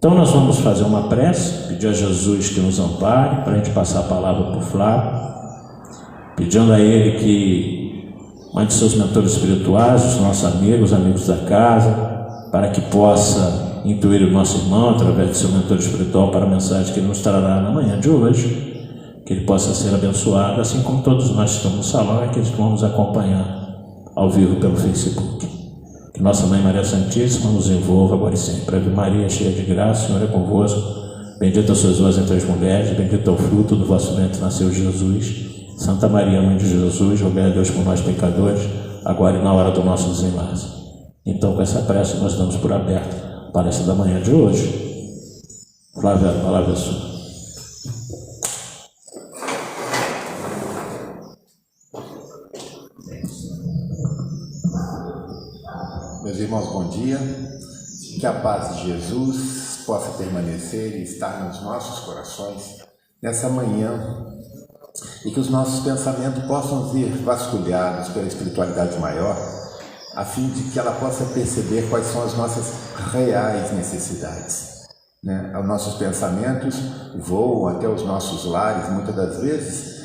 Então nós vamos fazer uma prece, pedir a Jesus que nos ampare, para a gente passar a palavra para o Flávio, pedindo a ele que mande seus mentores espirituais, os nossos amigos da casa, para que possa intuir o nosso irmão através de seu mentor espiritual para a mensagem que ele nos trará na manhã de hoje, que ele possa ser abençoado, assim como todos nós que estamos no salão e aqueles que vão nos acompanhar ao vivo pelo Facebook. Que Nossa Mãe Maria Santíssima nos envolva agora e sempre. Ave Maria, cheia de graça, o Senhor é convosco. Bendita sois vós entre as mulheres, bendito é o fruto do vosso ventre, nasceu Jesus. Santa Maria, Mãe de Jesus, rogai a Deus por nós pecadores, agora e na hora do nosso desenlace. Então, com essa prece, nós damos por aberta a palestra da manhã de hoje. Flávia, a palavra é sua. Meus irmãos, bom dia. Que a paz de Jesus possa permanecer e estar nos nossos corações nessa manhã e que os nossos pensamentos possam ser vasculhados pela espiritualidade maior, a fim de que ela possa perceber quais são as nossas reais necessidades. Os nossos pensamentos voam até os nossos lares, muitas das vezes,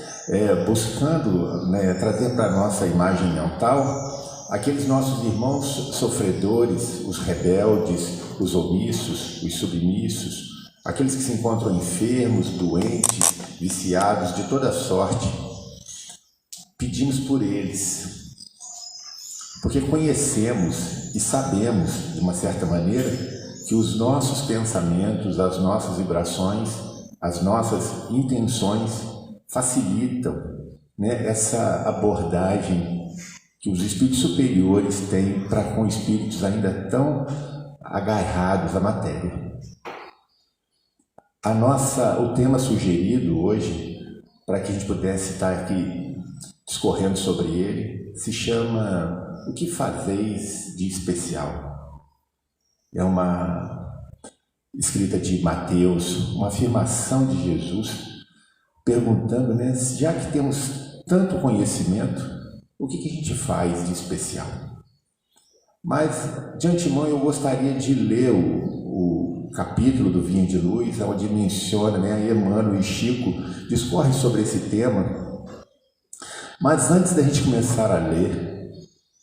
buscando trazer para a nossa imagem mental aqueles nossos irmãos sofredores, os rebeldes, os omissos, os submissos, aqueles que se encontram enfermos, doentes, viciados de toda sorte. Pedimos por eles, porque conhecemos e sabemos, de uma certa maneira, que os nossos pensamentos, as nossas vibrações, as nossas intenções facilitam essa abordagem que os espíritos superiores têm para com espíritos ainda tão agarrados à matéria. O tema sugerido hoje, para que a gente pudesse estar aqui discorrendo sobre ele, se chama O que fazeis de especial? É uma escrita de Mateus, uma afirmação de Jesus, perguntando, já que temos tanto conhecimento, o que a gente faz de especial? Mas, de antemão, eu gostaria de ler o capítulo do Vinha de Luz, onde menciona, Emmanuel e Chico discorrem sobre esse tema. Mas antes da gente começar a ler,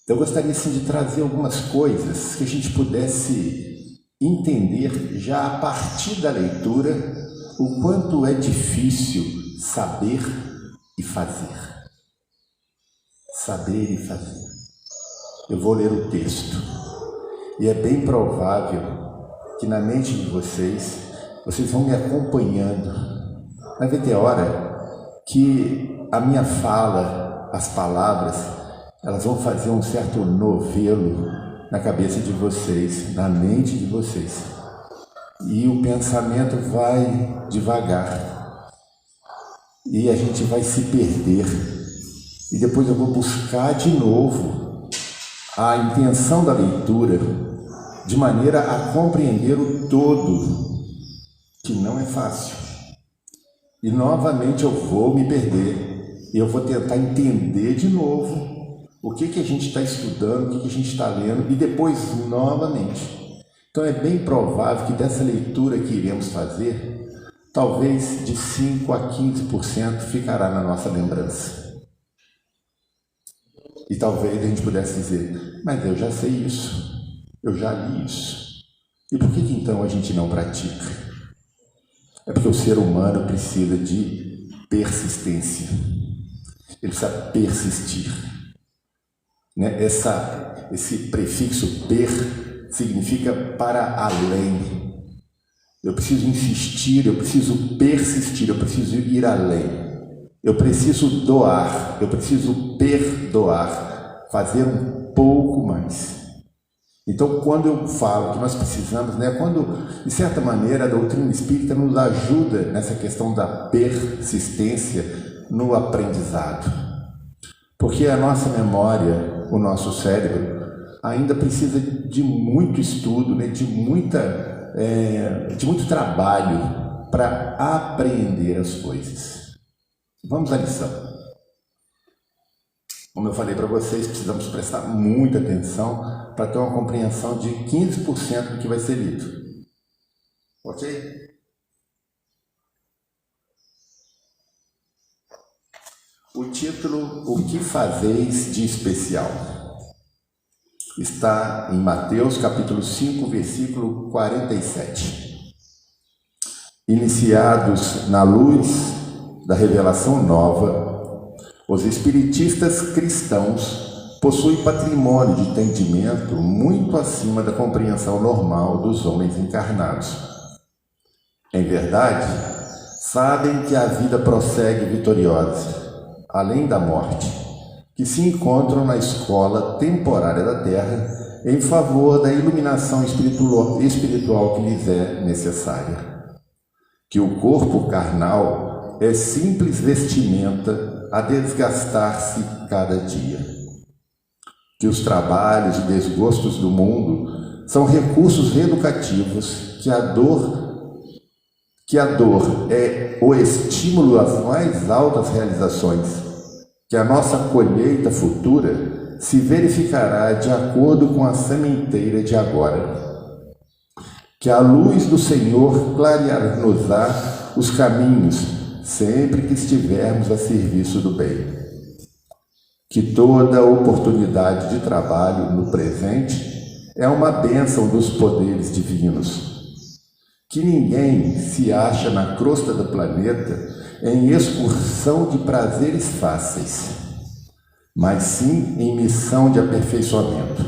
eu gostaria sim de trazer algumas coisas que a gente pudesse entender já a partir da leitura o quanto é difícil saber e fazer. Saber e fazer. Eu vou ler o texto. E é bem provável que na mente de vocês vão me acompanhando. Vai ter hora que a minha fala, as palavras, elas vão fazer um certo novelo na cabeça de vocês, na mente de vocês. E o pensamento vai devagar. E a gente vai se perder. E depois eu vou buscar de novo a intenção da leitura, de maneira a compreender o todo, que não é fácil. E novamente eu vou me perder, e eu vou tentar entender de novo o que a gente está estudando, o que a gente está lendo, e depois novamente. Então é bem provável que dessa leitura que iremos fazer, talvez de 5 a 15% ficará na nossa lembrança. E talvez a gente pudesse dizer, mas eu já sei isso, eu já li isso. E por que então a gente não pratica? É porque o ser humano precisa de persistência. Ele precisa persistir. Esse prefixo per significa para além. Eu preciso insistir, eu preciso persistir, eu preciso ir além. Eu preciso doar, eu preciso perdoar, fazer um pouco mais. Então, quando eu falo que nós precisamos, quando, de certa maneira, a doutrina espírita nos ajuda nessa questão da persistência no aprendizado. Porque a nossa memória, o nosso cérebro, ainda precisa de muito estudo, de muito trabalho para aprender as coisas. Vamos à lição. Como eu falei para vocês, precisamos prestar muita atenção para ter uma compreensão de 15% do que vai ser lido. Ok? O título, O que fazeis de especial? Está em Mateus capítulo 5, versículo 47. Iniciados na luz da revelação nova, os espiritistas cristãos possuem patrimônio de entendimento muito acima da compreensão normal dos homens encarnados. Em verdade, sabem que a vida prossegue vitoriosa, além da morte, que se encontram na escola temporária da Terra em favor da iluminação espiritual que lhes é necessária. Que o corpo carnal é simples vestimenta a desgastar-se cada dia. Que os trabalhos e desgostos do mundo são recursos reeducativos, que a dor é o estímulo às mais altas realizações, que a nossa colheita futura se verificará de acordo com a sementeira de agora. Que a luz do Senhor clarear-nos-á os caminhos, sempre que estivermos a serviço do bem. Que toda oportunidade de trabalho no presente é uma bênção dos poderes divinos. Que ninguém se acha na crosta do planeta em excursão de prazeres fáceis, mas sim em missão de aperfeiçoamento.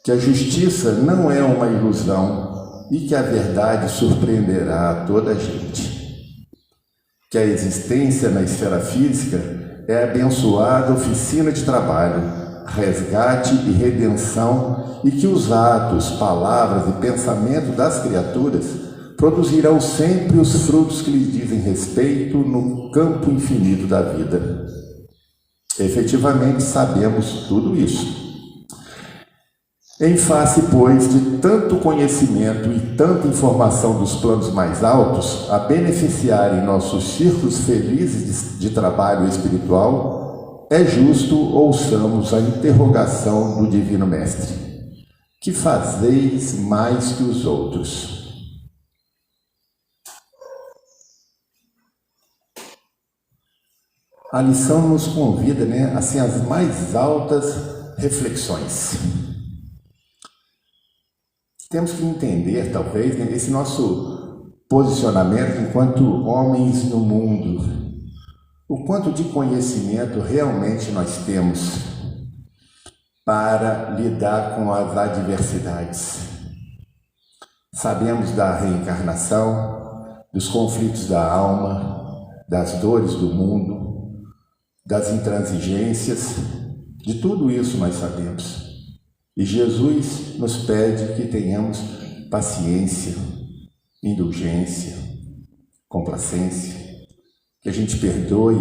Que a justiça não é uma ilusão e que a verdade surpreenderá a toda a gente. Que a existência na esfera física é abençoada oficina de trabalho, resgate e redenção, e que os atos, palavras e pensamentos das criaturas produzirão sempre os frutos que lhes dizem respeito no campo infinito da vida. Efetivamente sabemos tudo isso. Em face, pois, de tanto conhecimento e tanta informação dos planos mais altos a beneficiarem nossos círculos felizes de trabalho espiritual, é justo ouçamos a interrogação do Divino Mestre: que fazeis mais que os outros? A lição nos convida, assim, às mais altas reflexões. Temos que entender, talvez, esse nosso posicionamento enquanto homens no mundo. O quanto de conhecimento realmente nós temos para lidar com as adversidades. Sabemos da reencarnação, dos conflitos da alma, das dores do mundo, das intransigências, de tudo isso nós sabemos. E Jesus nos pede que tenhamos paciência, indulgência, complacência, que a gente perdoe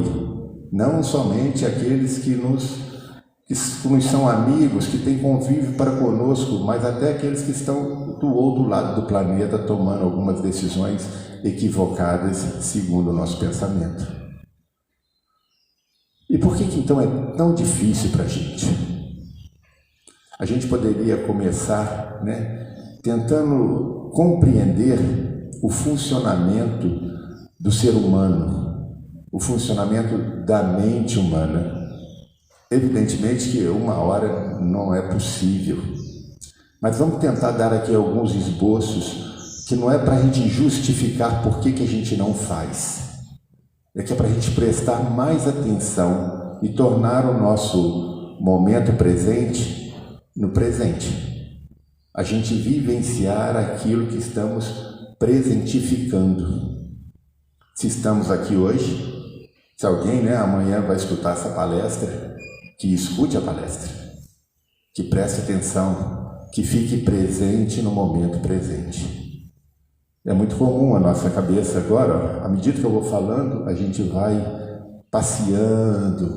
não somente aqueles que nos são amigos, que têm convívio para conosco, mas até aqueles que estão do outro lado do planeta tomando algumas decisões equivocadas segundo o nosso pensamento. E por que então é tão difícil para a gente? A gente poderia começar, tentando compreender o funcionamento do ser humano, o funcionamento da mente humana. Evidentemente que uma hora não é possível, mas vamos tentar dar aqui alguns esboços que não é para a gente justificar por que a gente não faz. É que é para a gente prestar mais atenção e tornar o nosso momento presente no presente. A gente vivenciar aquilo que estamos presentificando. Se estamos aqui hoje, se alguém amanhã vai escutar essa palestra, que escute a palestra, que preste atenção, que fique presente no momento presente. É muito comum a nossa cabeça agora, à medida que eu vou falando, a gente vai passeando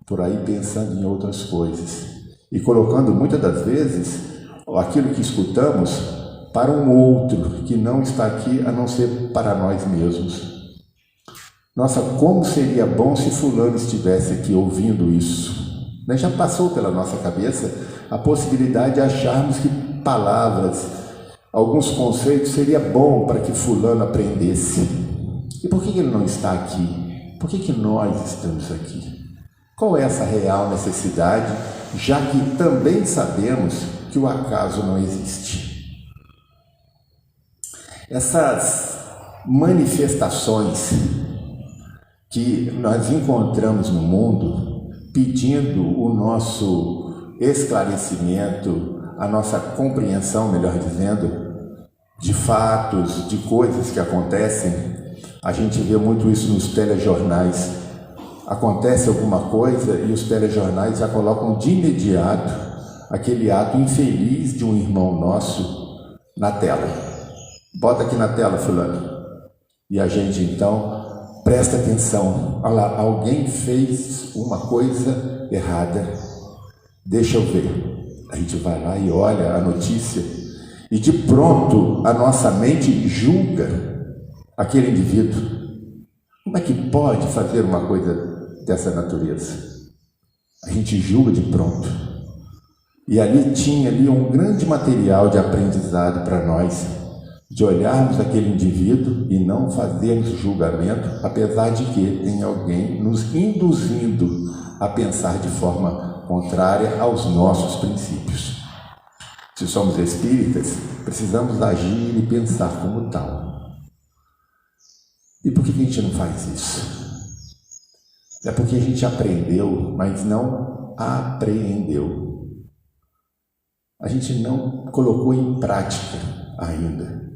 por aí pensando em outras coisas e colocando muitas das vezes aquilo que escutamos para um outro que não está aqui a não ser para nós mesmos. Nossa, como seria bom se fulano estivesse aqui ouvindo isso. Já passou pela nossa cabeça a possibilidade de acharmos que palavras alguns conceitos seria bom para que fulano aprendesse. E por que ele não está aqui? Por que nós estamos aqui? Qual é essa real necessidade, já que também sabemos que o acaso não existe? Essas manifestações que nós encontramos no mundo, pedindo o nosso esclarecimento, a nossa compreensão, melhor dizendo, de fatos, de coisas que acontecem, a gente vê muito isso nos telejornais. Acontece alguma coisa e os telejornais já colocam de imediato aquele ato infeliz de um irmão nosso na tela. Bota aqui na tela, fulano. E a gente então presta atenção. Olha lá, alguém fez uma coisa errada. Deixa eu ver. A gente vai lá e olha a notícia e de pronto a nossa mente julga aquele indivíduo. Como é que pode fazer uma coisa dessa natureza? A gente julga de pronto. E ali tinha um grande material de aprendizado para nós, de olharmos aquele indivíduo e não fazermos julgamento, apesar de que tem alguém nos induzindo a pensar de forma contrária aos nossos princípios. Se somos espíritas, precisamos agir e pensar como tal. E por que a gente não faz isso? É porque a gente aprendeu, mas não apreendeu. A gente não colocou em prática ainda.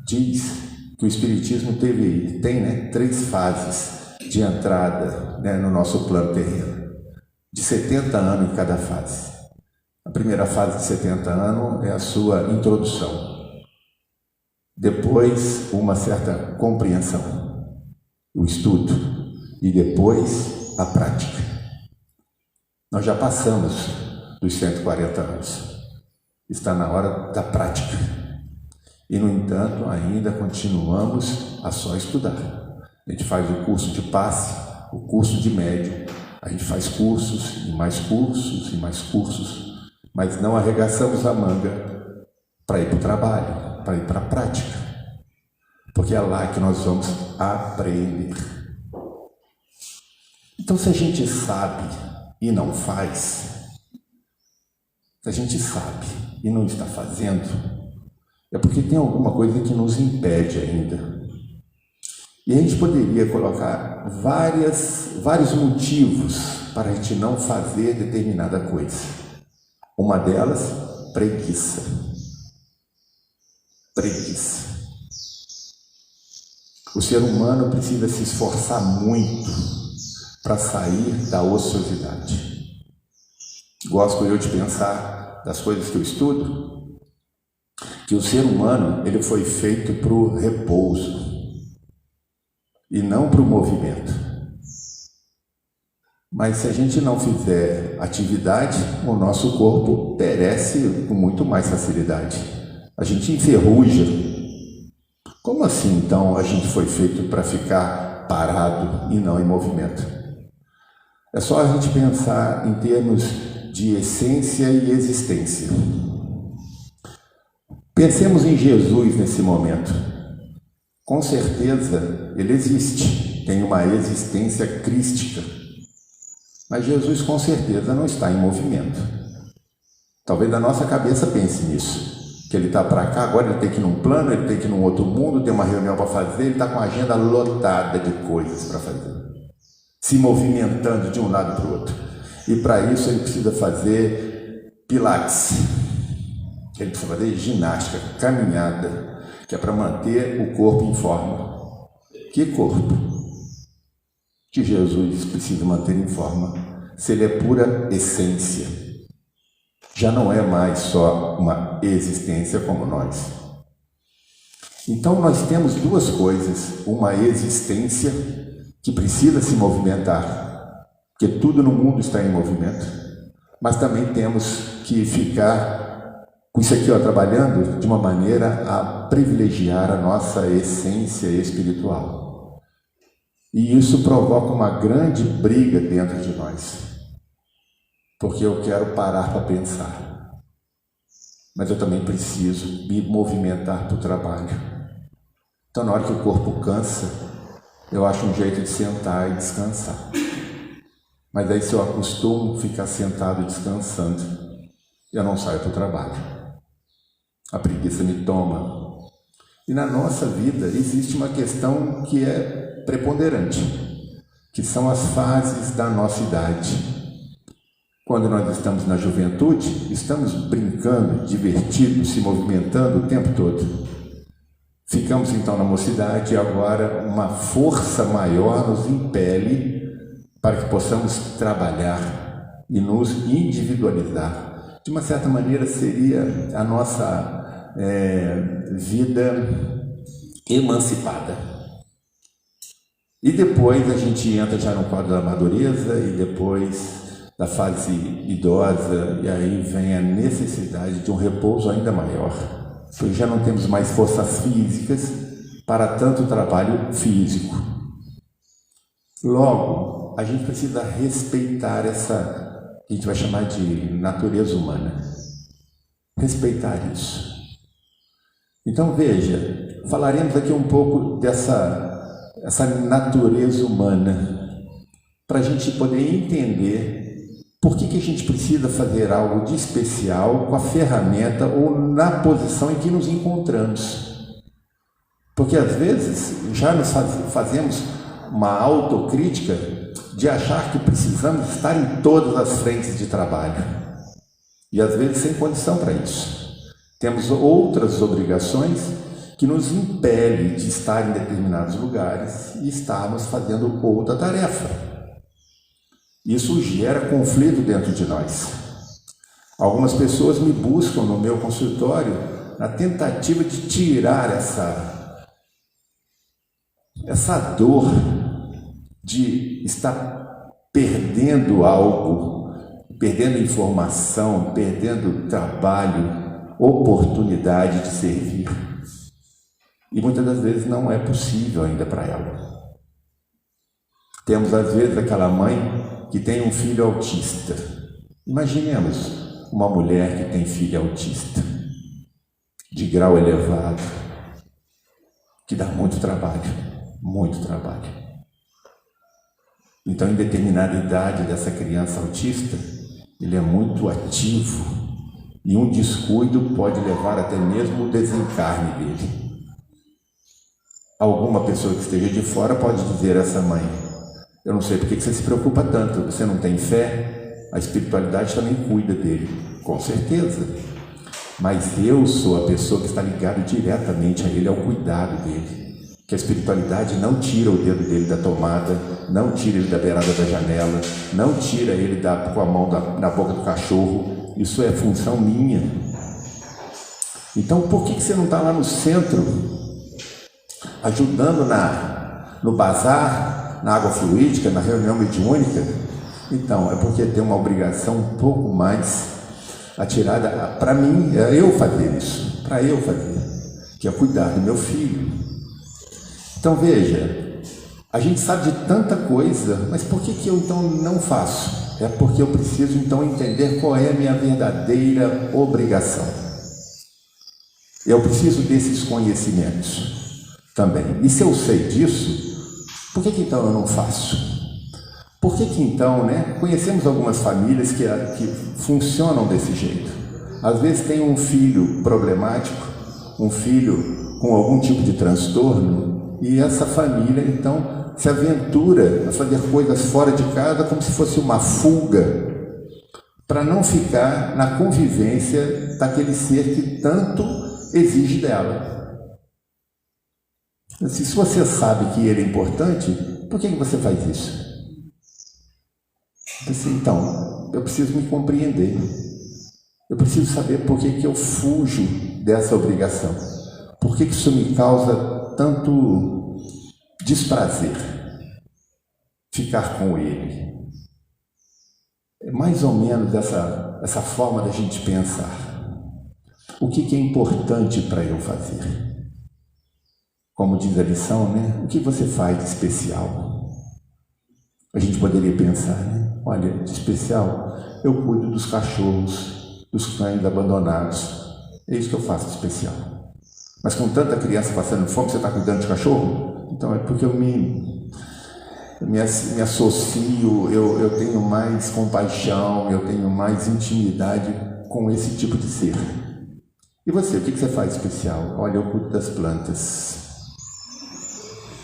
Diz que o Espiritismo tem 3 fases de entrada no nosso plano terreno, de 70 anos em cada fase. A primeira fase de 70 anos é a sua introdução. Depois, uma certa compreensão, o estudo, e depois a prática. Nós já passamos dos 140 anos. Está na hora da prática. E, no entanto, ainda continuamos a só estudar. A gente faz o curso de passe, o curso de médium, a gente faz cursos e mais cursos e mais cursos, mas não arregaçamos a manga para ir para o trabalho, para ir para a prática, porque é lá que nós vamos aprender. Então, se a gente sabe e não faz, se a gente sabe e não está fazendo, é porque tem alguma coisa que nos impede ainda. E a gente poderia colocar vários motivos para a gente não fazer determinada coisa. Uma delas, preguiça. Preguiça. O ser humano precisa se esforçar muito para sair da ociosidade. Gosto eu de pensar das coisas que eu estudo, que o ser humano ele foi feito para o repouso e não para o movimento. Mas se a gente não fizer atividade, o nosso corpo perece com muito mais facilidade. A gente enferruja. Como assim, então, a gente foi feito para ficar parado e não em movimento? É só a gente pensar em termos de essência e existência. Pensemos em Jesus nesse momento. Com certeza, ele existe, tem uma existência crística. Mas Jesus, com certeza, não está em movimento. Talvez na nossa cabeça pense nisso. Que ele está para cá, agora ele tem que ir num plano, ele tem que ir num outro mundo, tem uma reunião para fazer, ele está com a agenda lotada de coisas para fazer. Se movimentando de um lado para o outro. E para isso ele precisa fazer pilates. Ele precisa fazer ginástica, caminhada, que é para manter o corpo em forma. Que corpo? Que Jesus precisa manter em forma, se ele é pura essência. Já não é mais só uma existência como nós. Então nós temos 2 coisas, uma existência que precisa se movimentar, porque tudo no mundo está em movimento, mas também temos que ficar com isso aqui, trabalhando de uma maneira a privilegiar a nossa essência espiritual. E isso provoca uma grande briga dentro de nós, porque eu quero parar para pensar. mas eu também preciso me movimentar para o trabalho. Então, na hora que o corpo cansa, eu acho um jeito de sentar e descansar. Mas aí, se eu acostumo ficar sentado descansando, eu não saio para o trabalho. A preguiça me toma. E na nossa vida existe uma questão que é preponderante, que são as fases da nossa idade. Quando nós estamos na juventude, estamos brincando, divertidos, se movimentando o tempo todo. Ficamos então na mocidade e agora uma força maior nos impele para que possamos trabalhar e nos individualizar. De uma certa maneira seria a nossa vida emancipada. E depois a gente entra já no quadro da madureza e depois da fase idosa, e aí vem a necessidade de um repouso ainda maior, porque já não temos mais forças físicas para tanto trabalho físico. Logo, a gente precisa respeitar essa, que a gente vai chamar de natureza humana. Respeitar isso. Então veja, falaremos aqui um pouco essa natureza humana, para a gente poder entender por que a gente precisa fazer algo de especial com a ferramenta ou na posição em que nos encontramos. Porque às vezes já nos fazemos uma autocrítica de achar que precisamos estar em todas as frentes de trabalho. E às vezes sem condição para isso. Temos outras obrigações que nos impelem de estar em determinados lugares e estarmos fazendo outra tarefa. Isso gera conflito dentro de nós. Algumas pessoas me buscam no meu consultório na tentativa de tirar essa dor de estar perdendo algo, perdendo informação, perdendo trabalho, oportunidade de servir. E muitas das vezes não é possível ainda para ela. Temos às vezes aquela mãe que tem um filho autista. Imaginemos uma mulher que tem filho autista, de grau elevado, que dá muito trabalho, muito trabalho. Então, em determinada idade dessa criança autista, ele é muito ativo e um descuido pode levar até mesmo o desencarne dele. Alguma pessoa que esteja de fora pode dizer a essa mãe: eu não sei por que você se preocupa tanto, você não tem fé? A espiritualidade também cuida dele. Com certeza. Mas eu sou a pessoa que está ligada diretamente a ele, ao cuidado dele. Que a espiritualidade não tira o dedo dele da tomada, não tira ele da beirada da janela, não tira ele com a mão na boca do cachorro. Isso é função minha. Então, por que você não está lá no centro, ajudando no bazar, na água fluídica, na reunião mediúnica? Então, é porque tem uma obrigação um pouco mais atirada para mim, é eu fazer isso, para eu fazer, que é cuidar do meu filho. Então veja, a gente sabe de tanta coisa, mas por que eu então não faço? É porque eu preciso então entender qual é a minha verdadeira obrigação. Eu preciso desses conhecimentos também. E se eu sei disso, por que então eu não faço? Por que então, conhecemos algumas famílias que funcionam desse jeito. Às vezes tem um filho problemático, um filho com algum tipo de transtorno, e essa família então se aventura a fazer coisas fora de casa como se fosse uma fuga, para não ficar na convivência daquele ser que tanto exige dela. Se você sabe que ele é importante, por que você faz isso? Então, eu preciso me compreender. Eu preciso saber por que eu fujo dessa obrigação. Por que isso me causa tanto desprazer, ficar com ele. É mais ou menos essa forma da gente pensar. O que é importante para eu fazer? Como diz a lição, o que você faz de especial? A gente poderia pensar, olha, de especial, eu cuido dos cachorros, dos cães abandonados. É isso que eu faço de especial. Mas com tanta criança passando fome, você está cuidando de cachorro? Então é porque eu me associo, eu tenho mais compaixão, eu tenho mais intimidade com esse tipo de ser. E você, o que você faz de especial? Olha, eu cuido das plantas.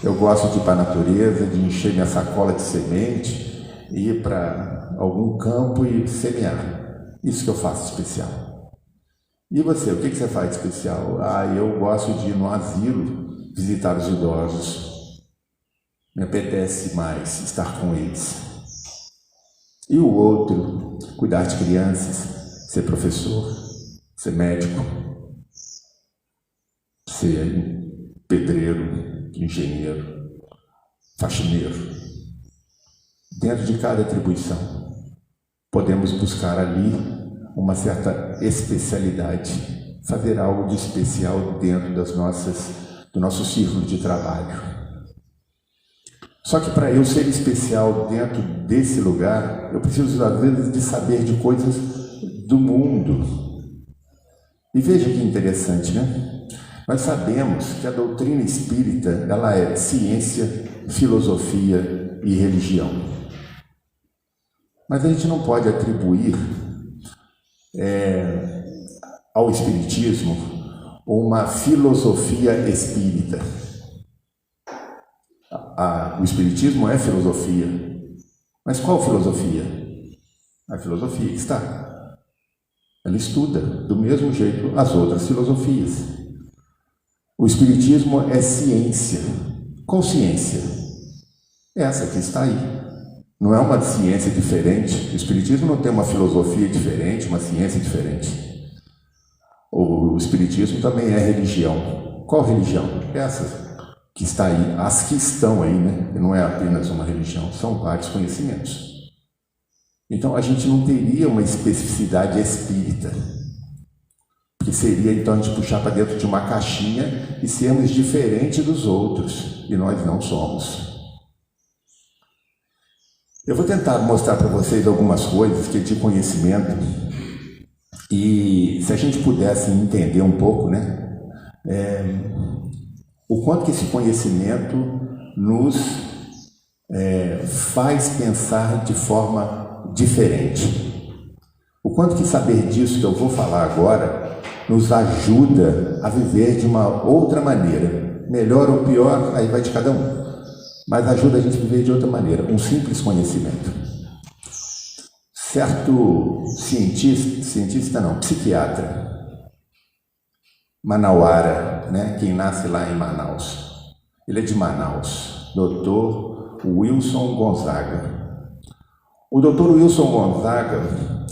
Eu gosto de ir para a natureza, de encher minha sacola de semente, e ir para algum campo e semear. Isso que eu faço de especial. E você, o que você faz de especial? Eu gosto de ir no asilo visitar os idosos. Me apetece mais estar com eles. E o outro, cuidar de crianças, ser professor, ser médico, ser pedreiro, engenheiro, faxineiro. Dentro de cada atribuição, podemos buscar ali uma certa especialidade, fazer algo de especial dentro do nosso círculo de trabalho. Só que para eu ser especial dentro desse lugar, eu preciso às vezes de saber de coisas do mundo. E veja que interessante, né? Nós sabemos que a doutrina espírita, ela é ciência, filosofia e religião. Mas a gente não pode atribuir ao espiritismo uma filosofia espírita. O espiritismo é filosofia. Mas qual filosofia? A filosofia que está. Ela estuda do mesmo jeito as outras filosofias. O espiritismo é ciência. Qual ciência? Essa que está aí. Não é uma ciência diferente. O espiritismo não tem uma filosofia diferente, uma ciência diferente. O espiritismo também é religião. Qual religião? Essa que está aí. As que estão aí, né? Não é apenas uma religião, são vários conhecimentos. Então a gente não teria uma especificidade espírita. Que seria então a gente puxar para dentro de uma caixinha e sermos diferentes dos outros, e nós não somos. Eu vou tentar mostrar para vocês algumas coisas que de conhecimento, e se a gente pudesse entender um pouco, né, o quanto que esse conhecimento nos faz pensar de forma diferente. O quanto que saber disso que eu vou falar agora nos ajuda a viver de uma outra maneira. Melhor ou pior, aí vai de cada um. Mas ajuda a gente a viver de outra maneira. Um simples conhecimento. Certo psiquiatra, manauara, né? Quem nasce lá em Manaus. Ele é de Manaus. Dr. Wilson Gonzaga. O Dr. Wilson Gonzaga,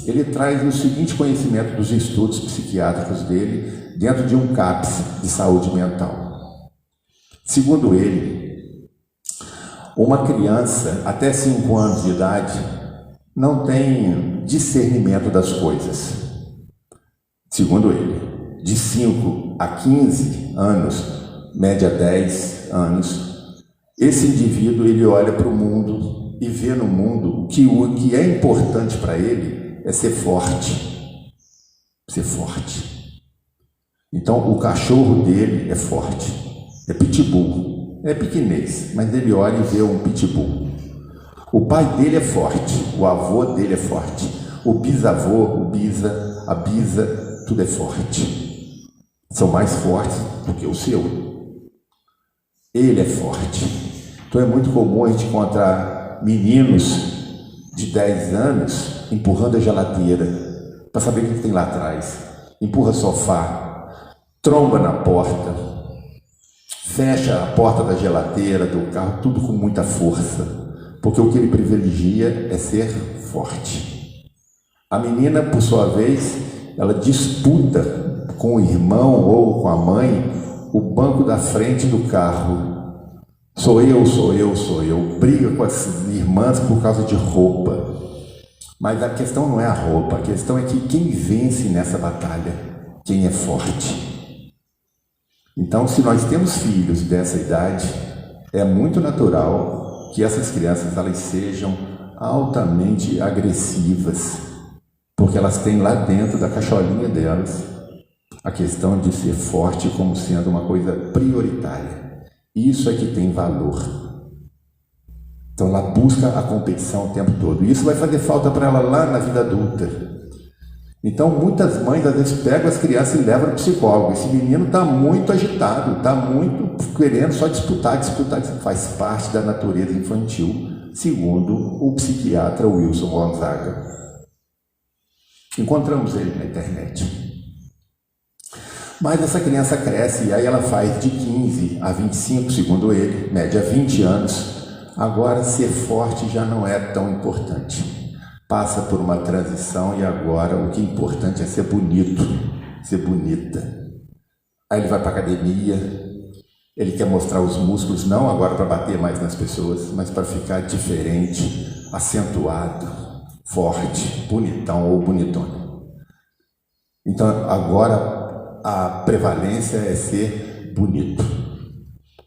ele traz o seguinte conhecimento dos estudos psiquiátricos dele dentro de um CAPS de saúde mental. Segundo ele, uma criança até 5 anos de idade não tem discernimento das coisas. Segundo ele, de 5 a 15 anos, média 10 anos, esse indivíduo ele olha para o mundo e vê no mundo que o que é importante para ele é ser forte. Ser forte. Então, o cachorro dele é forte. É pitbull. É pequenês, mas ele olha e vê um pitbull. O pai dele é forte. O avô dele é forte. O bisavô, o bisa, a bisa, tudo é forte. São mais fortes do que o seu. Ele é forte. Então, é muito comum a gente encontrar meninos de 10 anos empurrando a geladeira para saber o que tem lá atrás, empurra sofá, tromba na porta, fecha a porta da geladeira, do carro, tudo com muita força, porque o que ele privilegia é ser forte. A menina, por sua vez, ela disputa com o irmão ou com a mãe o banco da frente do carro. Sou eu, briga com as irmãs por causa de roupa. Mas a questão não é a roupa, a questão é que quem vence nessa batalha, quem é forte. Então, se nós temos filhos dessa idade, é muito natural que essas crianças elas sejam altamente agressivas, porque elas têm lá dentro da cacholinha delas a questão de ser forte como sendo uma coisa prioritária. Isso é que tem valor. Então ela busca a competição o tempo todo. E isso vai fazer falta para ela lá na vida adulta. Então muitas mães às vezes pegam as crianças e levam no psicólogo. Esse menino está muito agitado, está muito querendo só disputar. Isso faz parte da natureza infantil, segundo o psiquiatra Wilson Gonzaga. Encontramos ele na internet. Mas essa criança cresce e aí ela faz de 15 a 25, segundo ele, média 20 anos. Agora ser forte já não é tão importante. Passa por uma transição e agora o que é importante é ser bonito, ser bonita. Aí ele vai para a academia, ele quer mostrar os músculos, não agora para bater mais nas pessoas, mas para ficar diferente, acentuado, forte, bonitão ou bonitona. Então agora a prevalência é ser bonito.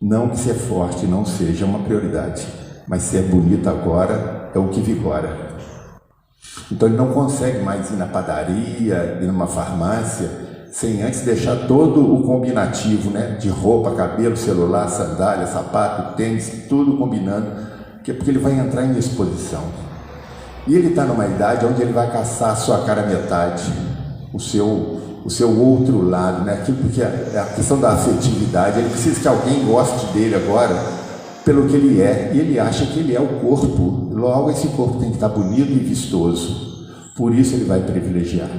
Não que ser forte não seja uma prioridade, mas ser bonito agora é o que vigora. Então ele não consegue mais ir na padaria, ir numa farmácia, sem antes deixar todo o combinativo, né? De roupa, cabelo, celular, sandália, sapato, tênis, tudo combinando, porque ele vai entrar em exposição. E ele está numa idade onde ele vai caçar a sua cara metade, o seu outro lado, né? Aquilo, porque a questão da afetividade, ele precisa que alguém goste dele agora pelo que ele é, e ele acha que ele é o corpo, logo esse corpo tem que estar bonito e vistoso, por isso ele vai privilegiar.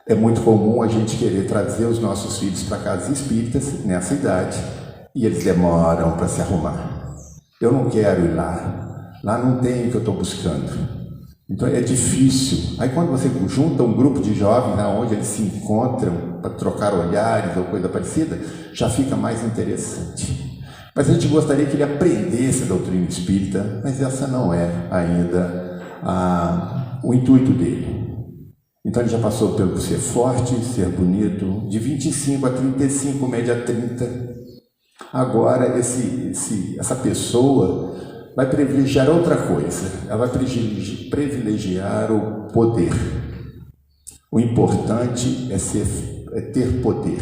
É muito comum a gente querer trazer os nossos filhos para casas espíritas nessa idade, e eles demoram para se arrumar. Eu não quero ir lá não tem o que eu estou buscando. Então é difícil. Aí quando você junta um grupo de jovens onde eles se encontram para trocar olhares ou coisa parecida, já fica mais interessante. Mas a gente gostaria que ele aprendesse a doutrina espírita, mas essa não é ainda o intuito dele. Então ele já passou pelo ser forte, ser bonito, de 25 a 35, média 30. Agora essa pessoa vai privilegiar outra coisa, ela vai privilegiar o poder. O importante é ter poder,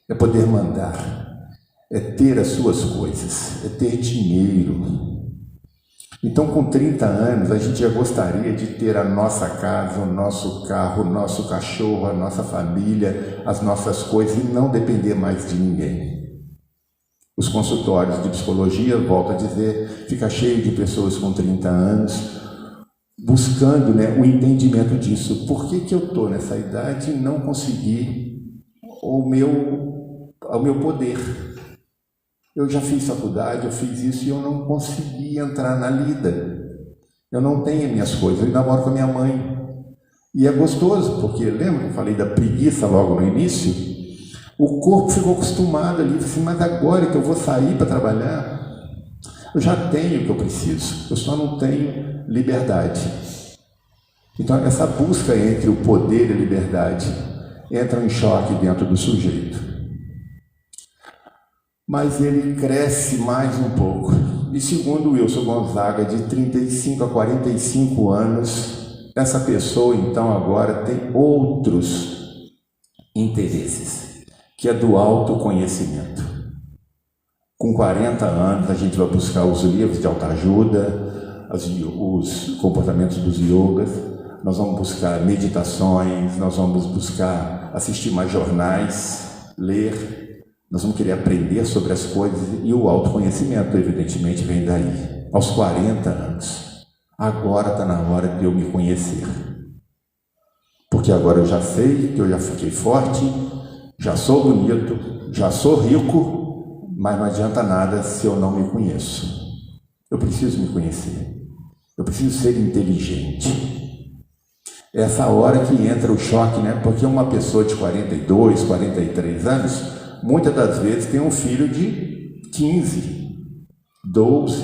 é poder mandar, é ter as suas coisas, é ter dinheiro. Então com 30 anos a gente já gostaria de ter a nossa casa, o nosso carro, o nosso cachorro, a nossa família, as nossas coisas e não depender mais de ninguém. Os consultórios de psicologia, volto a dizer, fica cheio de pessoas com 30 anos buscando o entendimento disso. Por que eu estou nessa idade e não consegui o meu poder? Eu já fiz faculdade, eu fiz isso e eu não consegui entrar na lida. Eu não tenho minhas coisas, eu namoro com a minha mãe. E é gostoso, porque lembra que eu falei da preguiça logo no início? O corpo ficou acostumado ali, assim, mas agora que eu vou sair para trabalhar, eu já tenho o que eu preciso, eu só não tenho liberdade. Então essa busca entre o poder e a liberdade entra em choque dentro do sujeito. Mas ele cresce mais um pouco. E segundo Wilson Gonzaga, de 35 a 45 anos, essa pessoa então agora tem outros interesses, que é do autoconhecimento. Com 40 anos, a gente vai buscar os livros de autoajuda, os comportamentos dos yogas, nós vamos buscar meditações, nós vamos buscar assistir mais jornais, ler, nós vamos querer aprender sobre as coisas, e o autoconhecimento, evidentemente, vem daí. Aos 40 anos, agora está na hora de eu me conhecer. Porque agora eu já sei que eu já fiquei forte, já sou bonito, já sou rico, mas não adianta nada se eu não me conheço. Eu preciso me conhecer. Eu preciso ser inteligente. É essa hora que entra o choque, Porque uma pessoa de 42, 43 anos, muitas das vezes tem um filho de 15, 12.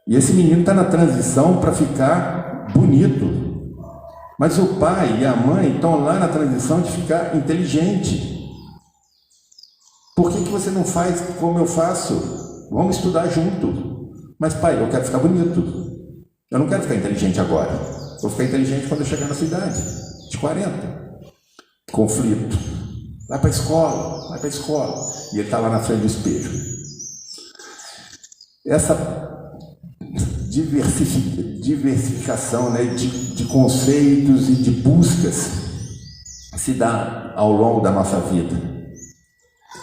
E esse menino está na transição para ficar bonito. Mas o pai e a mãe estão lá na transição de ficar inteligente. Por que você não faz como eu faço? Vamos estudar junto. Mas pai, eu quero ficar bonito. Eu não quero ficar inteligente agora. Vou ficar inteligente quando eu chegar na sua idade, de 40. conflito. Vai para a escola, vai para a escola. E ele está lá na frente do espelho. Essa diversificação, né, de conceitos e de buscas se dá ao longo da nossa vida.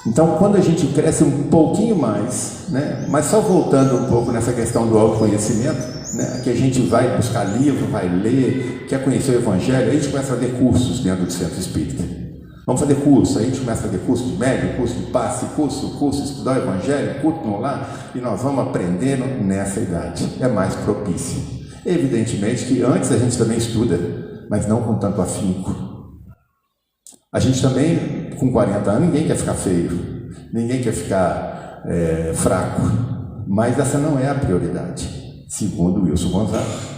Então, quando a gente cresce um pouquinho mais, né, mas só voltando um pouco nessa questão do autoconhecimento, né, que a gente vai buscar livro, vai ler, quer conhecer o Evangelho, aí a gente começa a fazer cursos dentro do Centro Espírita. Vamos fazer curso, aí a gente começa a fazer curso de médium, curso de passe, curso estudar o Evangelho, culto no lar, e nós vamos aprendendo nessa idade, é mais propício. Evidentemente que antes a gente também estuda, mas não com tanto afinco. A gente também, com 40 anos, ninguém quer ficar feio, ninguém quer ficar fraco, mas essa não é a prioridade, segundo Wilson Gonzaga.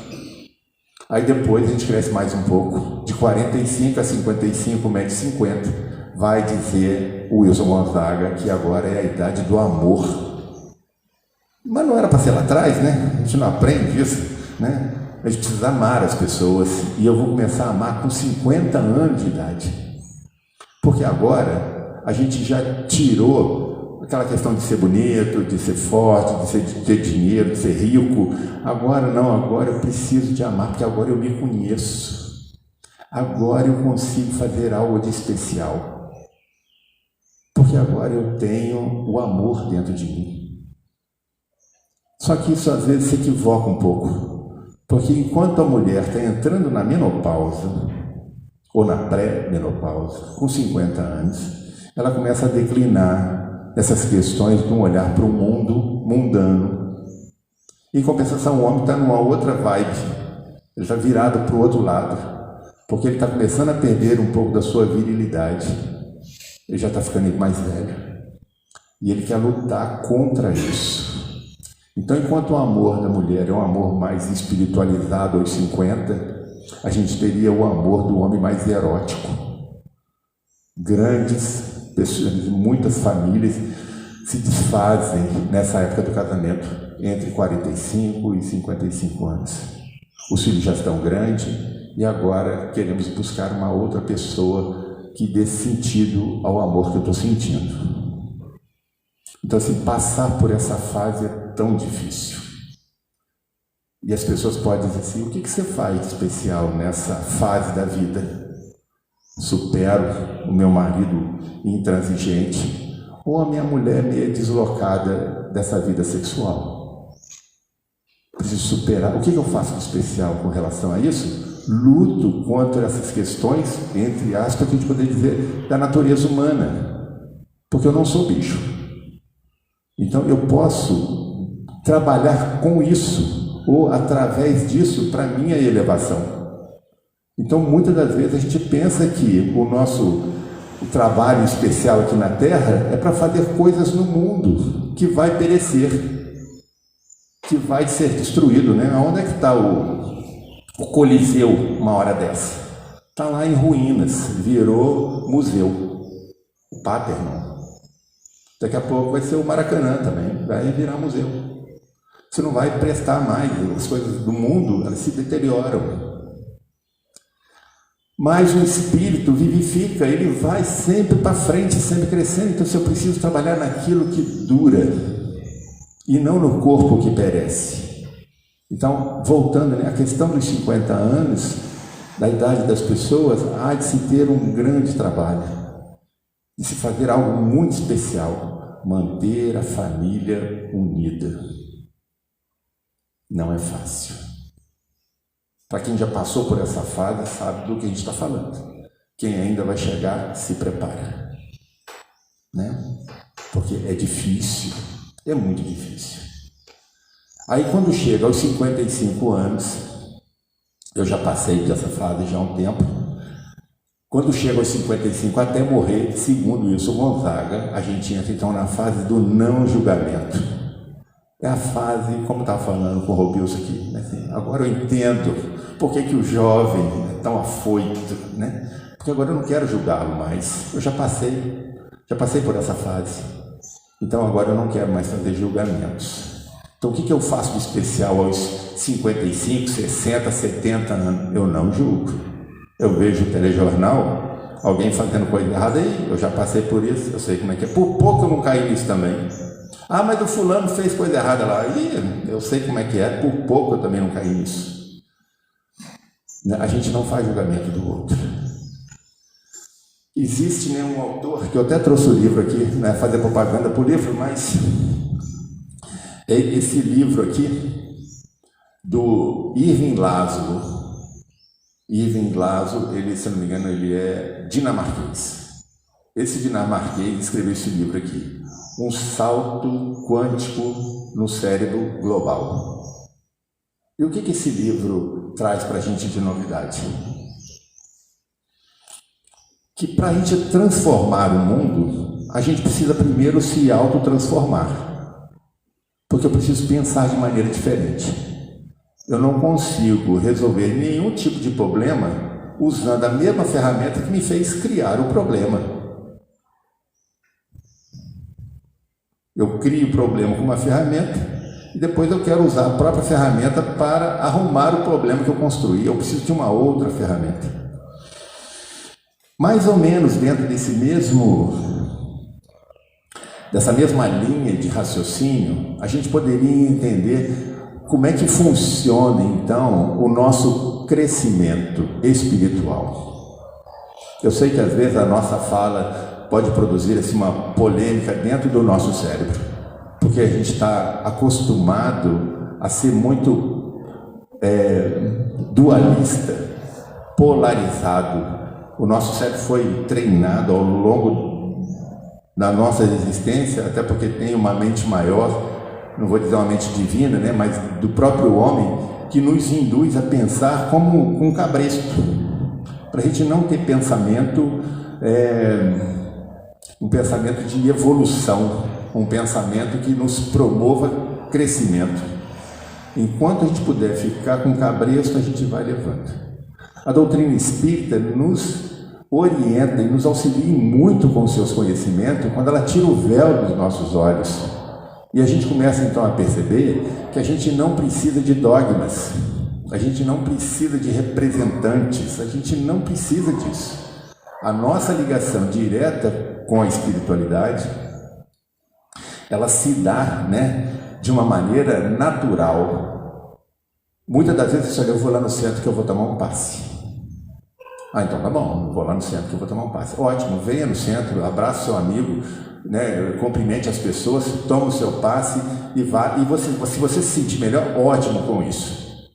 Aí depois a gente cresce mais um pouco, de 45 a 55, médio 50, vai dizer o Wilson Gonzaga que agora é a idade do amor. Mas não era para ser lá atrás, né? A gente não aprende isso, né? A gente precisa amar as pessoas, e eu vou começar a amar com 50 anos de idade. Porque agora a gente já tirou aquela questão de ser bonito, de ser forte, de ter dinheiro, de ser rico. Agora não, agora eu preciso de amar, porque agora eu me conheço. Agora eu consigo fazer algo de especial. Porque agora eu tenho o amor dentro de mim. Só que isso às vezes se equivoca um pouco. Porque enquanto a mulher está entrando na menopausa, ou na pré-menopausa, com 50 anos, ela começa a declinar essas questões de um olhar para o mundo mundano. Em compensação, o homem está numa outra vibe, ele está virado para o outro lado, porque ele está começando a perder um pouco da sua virilidade, ele já está ficando mais velho, e ele quer lutar contra isso. Então, enquanto o amor da mulher é um amor mais espiritualizado aos 50, a gente teria o amor do homem mais erótico. Grandes pessoas, muitas famílias se desfazem nessa época do casamento, entre 45 e 55 anos. Os filhos já estão grandes e agora queremos buscar uma outra pessoa que dê sentido ao amor que eu estou sentindo. Então, assim, passar por essa fase é tão difícil. E as pessoas podem dizer assim: o que você faz de especial nessa fase da vida? Supero o meu marido intransigente ou a minha mulher meio deslocada dessa vida sexual? Preciso superar. O que eu faço de especial com relação a isso? Luto contra essas questões, entre aspas, que a gente poderia dizer, da natureza humana. Porque eu não sou bicho. Então eu posso trabalhar com isso, ou através disso, para a minha elevação. Então, muitas das vezes a gente pensa que o nosso trabalho especial aqui na Terra é para fazer coisas no mundo que vai perecer, que vai ser destruído, né? Onde é que está o Coliseu uma hora dessa? Está lá em ruínas, virou museu, o Parthenon. Daqui a pouco vai ser o Maracanã também, vai virar museu. Você não vai prestar mais, as coisas do mundo, elas se deterioram. Mas o espírito vivifica, ele vai sempre para frente, sempre crescendo. Então, se eu preciso trabalhar naquilo que dura e não no corpo que perece. Então, voltando, né, a questão dos 50 anos, da idade das pessoas, há de se ter um grande trabalho, de se fazer algo muito especial, manter a família unida. Não é fácil. Para quem já passou por essa fase, sabe do que a gente está falando. Quem ainda vai chegar, se prepara. Né? Porque é difícil, é muito difícil. Aí quando chega aos 55 anos, eu já passei dessa fase já há um tempo, quando chega aos 55 até morrer, segundo Wilson Gonzaga, a gente entra então na fase do não julgamento. É a fase, como estava falando com o Robilson aqui, né? Assim, agora eu entendo por que o jovem é tão afoito, né? Porque agora eu não quero julgá-lo mais, eu já passei por essa fase, então agora eu não quero mais fazer julgamentos. Então o que eu faço de especial aos 55, 60, 70 anos? Eu não julgo. Eu vejo o telejornal, alguém fazendo coisa errada, aí eu já passei por isso, eu sei como é que é. Por pouco eu não caí nisso também. Ah, mas o fulano fez coisa errada lá. Aí eu sei como é que é, por pouco eu também não caí nisso. A gente não faz julgamento do outro. Existe nenhum autor, que eu até trouxe o livro aqui, não é fazer propaganda por livro, mas é esse livro aqui, do Irving Laszlo. Irving Laszlo, ele, se não me engano, ele é dinamarquês. Esse dinamarquês escreveu esse livro aqui, Um Salto Quântico no Cérebro Global. E o que esse livro traz para a gente de novidade? Que para a gente transformar o mundo, a gente precisa primeiro se autotransformar. Porque eu preciso pensar de maneira diferente. Eu não consigo resolver nenhum tipo de problema usando a mesma ferramenta que me fez criar o problema. Eu crio o problema com uma ferramenta e depois eu quero usar a própria ferramenta para arrumar o problema que eu construí. Eu preciso de uma outra ferramenta. Mais ou menos dentro dessa mesma linha de raciocínio, a gente poderia entender como é que funciona, então, o nosso crescimento espiritual. Eu sei que, às vezes, a nossa fala pode produzir assim, uma polêmica dentro do nosso cérebro, porque a gente está acostumado a ser muito dualista, polarizado. O nosso cérebro foi treinado ao longo da nossa existência, até porque tem uma mente maior, não vou dizer uma mente divina, né, mas do próprio homem, que nos induz a pensar como um cabresto, para a gente não ter pensamento, um pensamento de evolução, um pensamento que nos promova crescimento. Enquanto a gente puder ficar com cabresto, a gente vai levando. A doutrina espírita nos orienta e nos auxilia muito com os seus conhecimentos quando ela tira o véu dos nossos olhos. E a gente começa então a perceber que a gente não precisa de dogmas, a gente não precisa de representantes, a gente não precisa disso. A nossa ligação direta com a espiritualidade, ela se dá, de uma maneira natural. Muitas das vezes, eu vou lá no centro que eu vou tomar um passe. Ah, então tá bom, vou lá no centro que eu vou tomar um passe. Ótimo, venha no centro, abraça seu amigo, cumprimente as pessoas, toma o seu passe e vá. E se você se sentir melhor, ótimo com isso.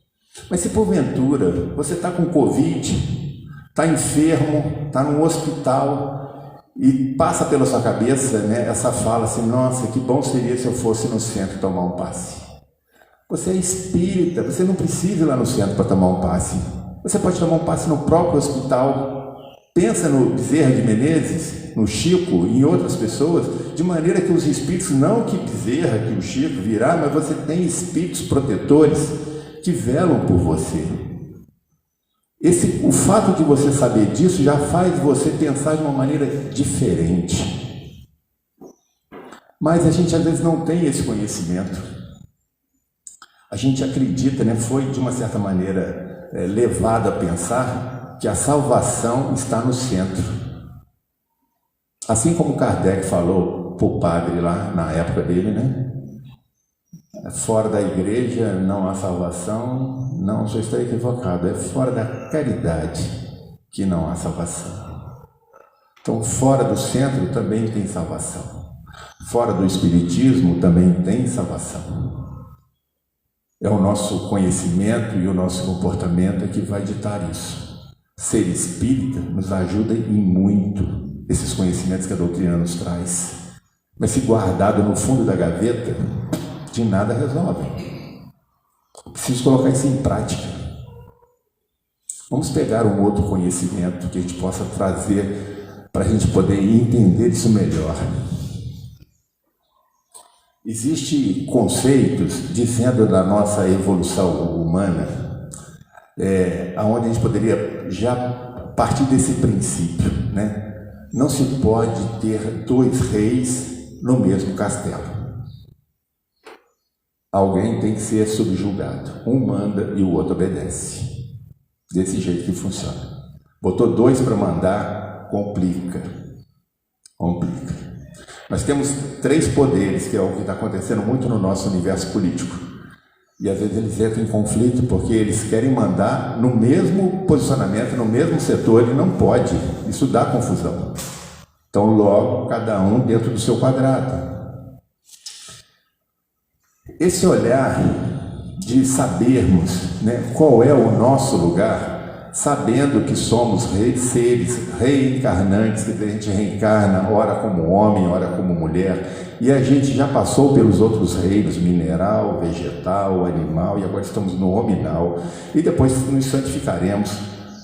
Mas se porventura você está com Covid, está enfermo, está num hospital e passa pela sua cabeça essa fala assim, nossa, que bom seria se eu fosse no centro tomar um passe. Você é espírita, você não precisa ir lá no centro para tomar um passe. Você pode tomar um passe no próprio hospital. Pensa no Bezerra de Menezes, no Chico e em outras pessoas, de maneira que os espíritos, não que Bezerra, que o Chico virá, mas você tem espíritos protetores que velam por você. O fato de você saber disso já faz você pensar de uma maneira diferente. Mas a gente às vezes não tem esse conhecimento. A gente acredita, foi de uma certa maneira levado a pensar que a salvação está no centro. Assim como Kardec falou para o padre lá na época dele, fora da igreja não há salvação. Não, você está equivocado, é fora da caridade que não há salvação. Então, fora do centro também tem salvação. Fora do espiritismo também tem salvação. É o nosso conhecimento e o nosso comportamento que vai ditar isso. Ser espírita nos ajuda em muito, esses conhecimentos que a doutrina nos traz. Mas se guardado no fundo da gaveta, de nada resolve. Preciso colocar isso em prática. Vamos pegar um outro conhecimento que a gente possa trazer para a gente poder entender isso melhor. Existem conceitos dizendo da nossa evolução humana, onde a gente poderia já partir desse princípio, Não se pode ter dois reis no mesmo castelo. Alguém tem que ser subjugado. Um manda e o outro obedece. Desse jeito que funciona. Botou dois para mandar, complica. Nós temos 3 poderes, que é o que está acontecendo muito no nosso universo político. E às vezes eles entram em conflito porque eles querem mandar no mesmo posicionamento, no mesmo setor, e não pode. Isso dá confusão. Então, logo, cada um dentro do seu quadrado. Esse olhar de sabermos, né, qual é o nosso lugar, sabendo que somos seres reencarnantes, que a gente reencarna ora como homem, ora como mulher, e a gente já passou pelos outros reinos, mineral, vegetal, animal, e agora estamos no hominal, e depois nos santificaremos,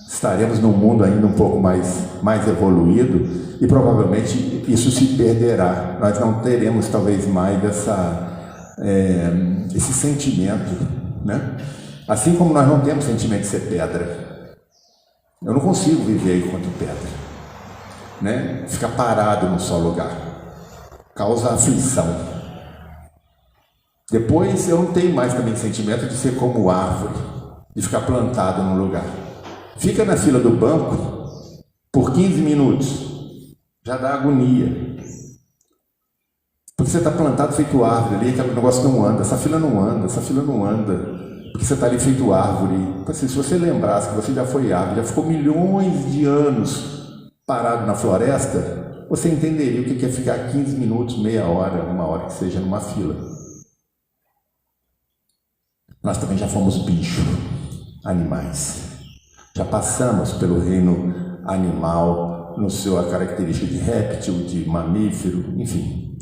estaremos num mundo ainda um pouco mais evoluído, e provavelmente isso se perderá. Nós não teremos talvez mais esse sentimento, né? Assim como nós não temos sentimento de ser pedra. Eu não consigo viver enquanto pedra, né? Ficar parado num só lugar causa aflição. Depois eu não tenho mais também sentimento de ser como árvore, de ficar plantado num lugar. Fica na fila do banco por 15 minutos, já dá agonia. Porque você está plantado feito árvore ali, aquele negócio não anda, essa fila não anda, porque você está ali feito árvore. Assim, se você lembrasse que você já foi árvore, já ficou milhões de anos parado na floresta, você entenderia o que é ficar 15 minutos, meia hora, 1 hora que seja numa fila. Nós também já fomos bicho, animais. Já passamos pelo reino animal, no seu característica de réptil, de mamífero, enfim.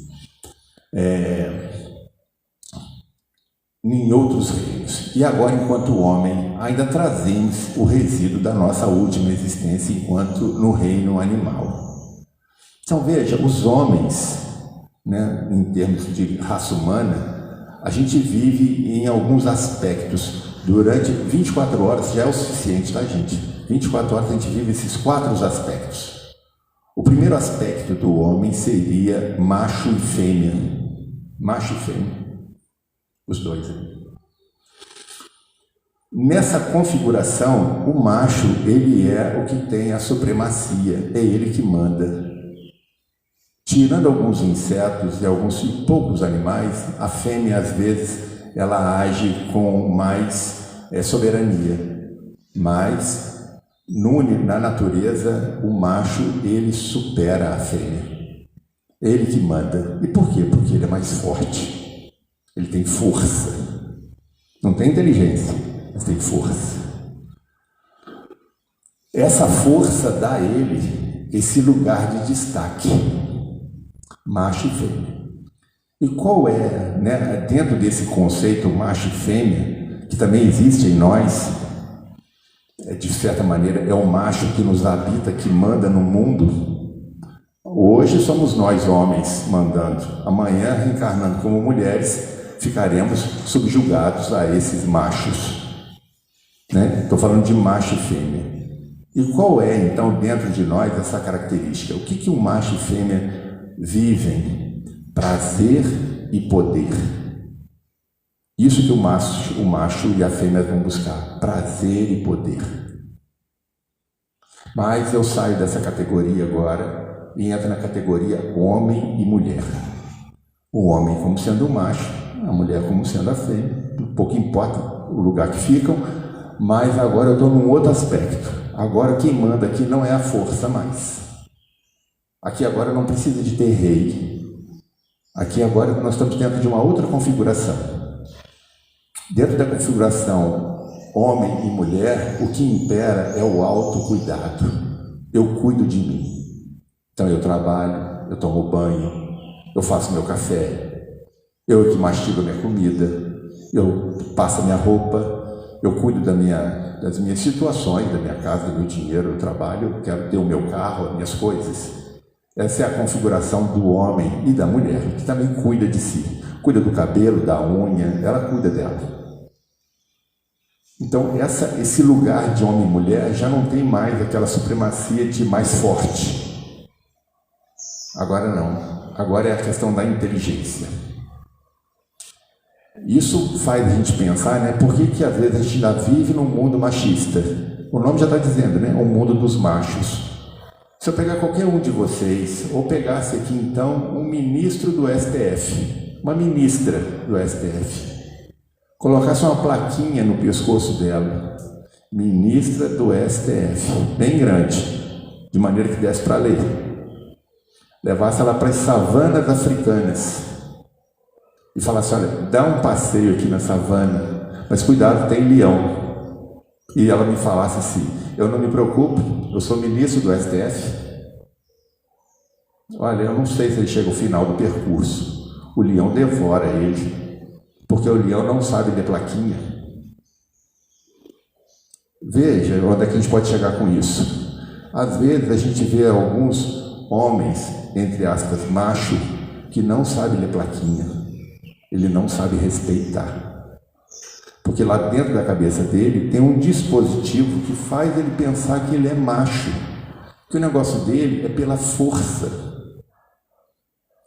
Em outros reinos. E agora, enquanto homem, ainda trazemos o resíduo da nossa última existência enquanto no reino animal. Então veja, os homens, né, em termos de raça humana, a gente vive em alguns aspectos durante 24 horas, já é o suficiente, tá, gente? 24 horas a gente vive esses 4 aspectos. O primeiro aspecto do homem seria macho e fêmea. Macho e fêmea. Os dois aí. Nessa configuração, o macho, ele é o que tem a supremacia, é ele que manda. Tirando alguns insetos e alguns poucos animais, a fêmea, às vezes, ela age com mais soberania. Mas, na natureza, o macho, ele supera a fêmea. É ele que manda. E por quê? Porque ele é mais forte. Ele tem força. Não tem inteligência, mas tem força. Essa força dá a ele esse lugar de destaque. Macho e fêmea. E qual é, né, dentro desse conceito macho e fêmea, que também existe em nós, de certa maneira, é o macho que nos habita, que manda no mundo. Hoje somos nós homens mandando, amanhã reencarnando como mulheres, ficaremos subjugados a esses machos. Né? Estou falando de macho e fêmea. E qual é, então, dentro de nós essa característica? O que o macho e fêmea vivem? Prazer e poder. Isso que o macho e a fêmea vão buscar, prazer e poder. Mas eu saio dessa categoria agora e entro na categoria homem e mulher. O homem como sendo o macho, a mulher como sendo a fêmea, pouco importa o lugar que ficam, mas agora eu estou num outro aspecto. Agora quem manda aqui não é a força mais. Aqui agora não precisa de ter rei. Aqui agora nós estamos dentro de uma outra configuração. Dentro da configuração homem e mulher, o que impera é o autocuidado. Eu cuido de mim. Então eu trabalho, eu tomo banho, eu faço meu café, eu que mastigo a minha comida, eu passo a minha roupa, eu cuido das minhas situações, da minha casa, do meu dinheiro, eu trabalho, eu quero ter o meu carro, as minhas coisas. Essa é a configuração do homem e da mulher, que também cuida de si. Cuida do cabelo, da unha, ela cuida dela. Então, esse lugar de homem e mulher já não tem mais aquela supremacia de mais forte. Agora não. Agora é a questão da inteligência. Isso faz a gente pensar, né? Por que às vezes a gente ainda vive num mundo machista? O nome já está dizendo, né? O mundo dos machos. Se eu pegar qualquer um de vocês, ou pegasse aqui então um ministro do STF, uma ministra do STF, colocasse uma plaquinha no pescoço dela, ministra do STF, bem grande, de maneira que desse para ler, levasse ela para as savanas africanas e falasse: olha, dá um passeio aqui na savana, mas cuidado, tem leão. E ela me falasse assim: eu não me preocupo, eu sou ministro do STF. Olha, eu não sei se ele chega ao final do percurso. O leão devora ele, porque o leão não sabe ler plaquinha. Veja onde é que a gente pode chegar com isso. Às vezes a gente vê alguns homens, entre aspas, macho, que não sabe ler plaquinha. Ele não sabe respeitar. Porque lá dentro da cabeça dele tem um dispositivo que faz ele pensar que ele é macho, que o negócio dele é pela força.